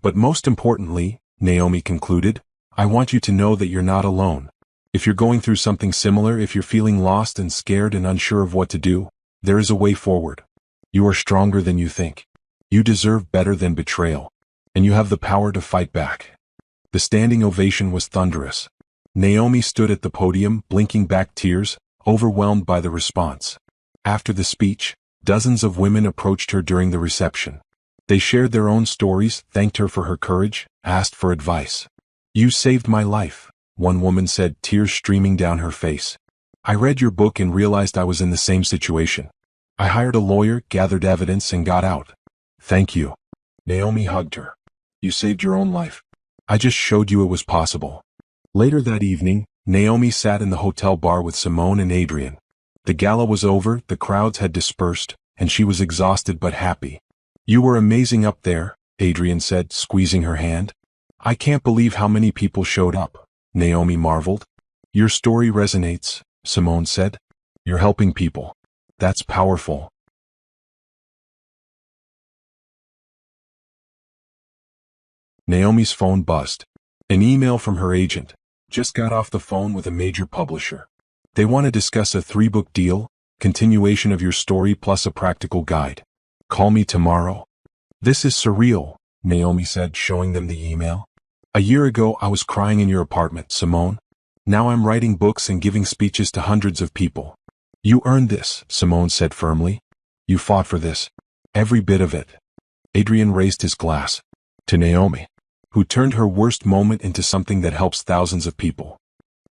But most importantly, Naomi concluded, I want you to know that you're not alone. If you're going through something similar, if you're feeling lost and scared and unsure of what to do, there is a way forward. You are stronger than you think. You deserve better than betrayal. And you have the power to fight back. The standing ovation was thunderous. Naomi stood at the podium, blinking back tears, overwhelmed by the response. After the speech, dozens of women approached her during the reception. They shared their own stories, thanked her for her courage, asked for advice. You saved my life, one woman said, tears streaming down her face. I read your book and realized I was in the same situation. I hired a lawyer, gathered evidence, and got out. Thank you. Naomi hugged her. You saved your own life. I just showed you it was possible. Later that evening, Naomi sat in the hotel bar with Simone and Adrian. The gala was over, the crowds had dispersed, and she was exhausted but happy. You were amazing up there, Adrian said, squeezing her hand. I can't believe how many people showed up, Naomi marveled. Your story resonates, Simone said. You're helping people. That's powerful. Naomi's phone buzzed. An email from her agent. Just got off the phone with a major publisher. They want to discuss a 3-book deal, continuation of your story plus a practical guide. Call me tomorrow. This is surreal, Naomi said, showing them the email. A year ago I was crying in your apartment, Simone. Now I'm writing books and giving speeches to hundreds of people. You earned this, Simone said firmly. You fought for this. Every bit of it. Adrian raised his glass. To Naomi, who turned her worst moment into something that helps thousands of people.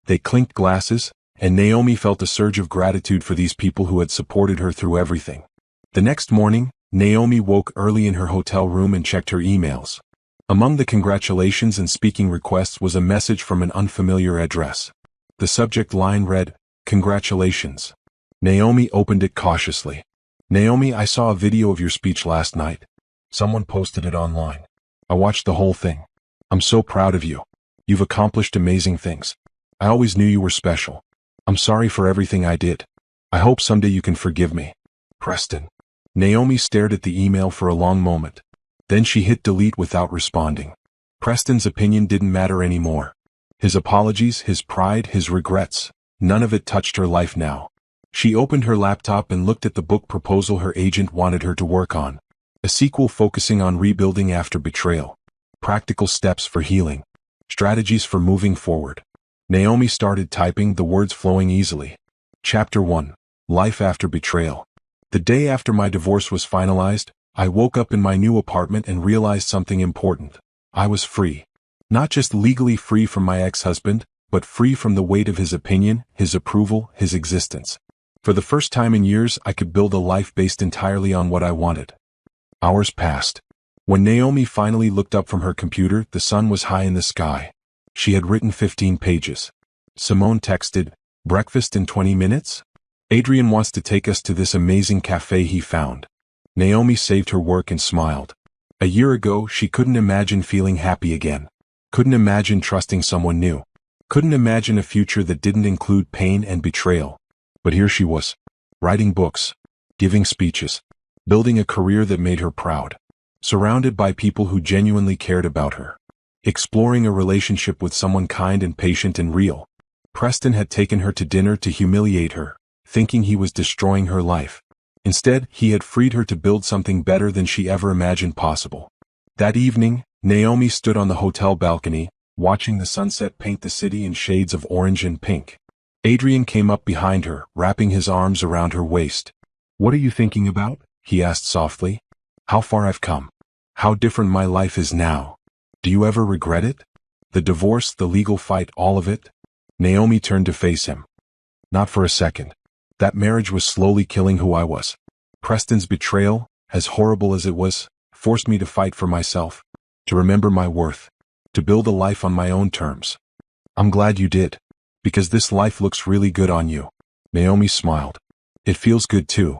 They clinked glasses, and Naomi felt a surge of gratitude for these people who had supported her through everything. The next morning, Naomi woke early in her hotel room and checked her emails. Among the congratulations and speaking requests was a message from an unfamiliar address. The subject line read, Congratulations. Naomi opened it cautiously. Naomi, I saw a video of your speech last night. Someone posted it online. I watched the whole thing. I'm so proud of you. You've accomplished amazing things. I always knew you were special. I'm sorry for everything I did. I hope someday you can forgive me. Preston. Naomi stared at the email for a long moment. Then she hit delete without responding. Preston's opinion didn't matter anymore. His apologies, his pride, his regrets, none of it touched her life now. She opened her laptop and looked at the book proposal her agent wanted her to work on. A sequel focusing on rebuilding after betrayal. Practical steps for healing. Strategies for moving forward. Naomi started typing, the words flowing easily. Chapter 1. Life after betrayal. The day after my divorce was finalized, I woke up in my new apartment and realized something important. I was free. Not just legally free from my ex-husband, but free from the weight of his opinion, his approval, his existence. For the first time in years, I could build a life based entirely on what I wanted. Hours passed. When Naomi finally looked up from her computer, the sun was high in the sky. She had written 15 pages. Simone texted, "Breakfast in 20 minutes? Adrian wants to take us to this amazing cafe he found." Naomi saved her work and smiled. A year ago, she couldn't imagine feeling happy again. Couldn't imagine trusting someone new. Couldn't imagine a future that didn't include pain and betrayal. But here she was, writing books, giving speeches, building a career that made her proud, surrounded by people who genuinely cared about her, exploring a relationship with someone kind and patient and real. Preston had taken her to dinner to humiliate her, thinking he was destroying her life. Instead, he had freed her to build something better than she ever imagined possible. That evening, Naomi stood on the hotel balcony, watching the sunset paint the city in shades of orange and pink. Adrian came up behind her, wrapping his arms around her waist. "What are you thinking about?" he asked softly. "How far I've come. How different my life is now. Do you ever regret it? The divorce, the legal fight, all of it?" Naomi turned to face him. "Not for a second. That marriage was slowly killing who I was. Preston's betrayal, as horrible as it was, forced me to fight for myself, to remember my worth, to build a life on my own terms. I'm glad you did, because this life looks really good on you." Naomi smiled. "It feels good too."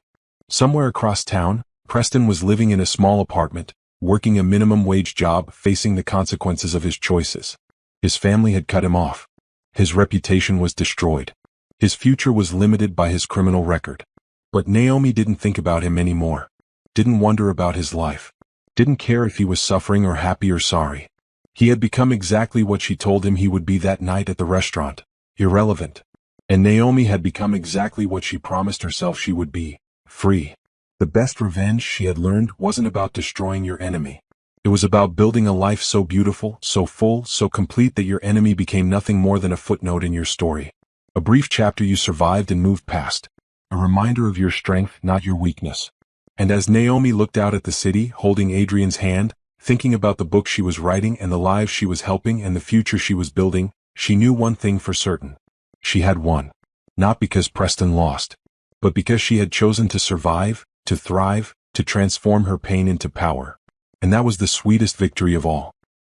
Somewhere across town, Preston was living in a small apartment, working a minimum wage job, facing the consequences of his choices. His family had cut him off. His reputation was destroyed. His future was limited by his criminal record. But Naomi didn't think about him anymore. Didn't wonder about his life. Didn't care if he was suffering or happy or sorry. He had become exactly what she told him he would be that night at the restaurant. Irrelevant. And Naomi had become exactly what she promised herself she would be. Free. The best revenge, she had learned, wasn't about destroying your enemy. It was about building a life so beautiful, so full, so complete that your enemy became nothing more than a footnote in your story. A brief chapter you survived and moved past. A reminder of your strength, not your weakness. And as Naomi looked out at the city, holding Adrian's hand, thinking about the book she was writing and the lives she was helping and the future she was building, she knew one thing for certain. She had won. Not because Preston lost, but because she had chosen to survive, to thrive, to transform her pain into power. And that was the sweetest victory of all.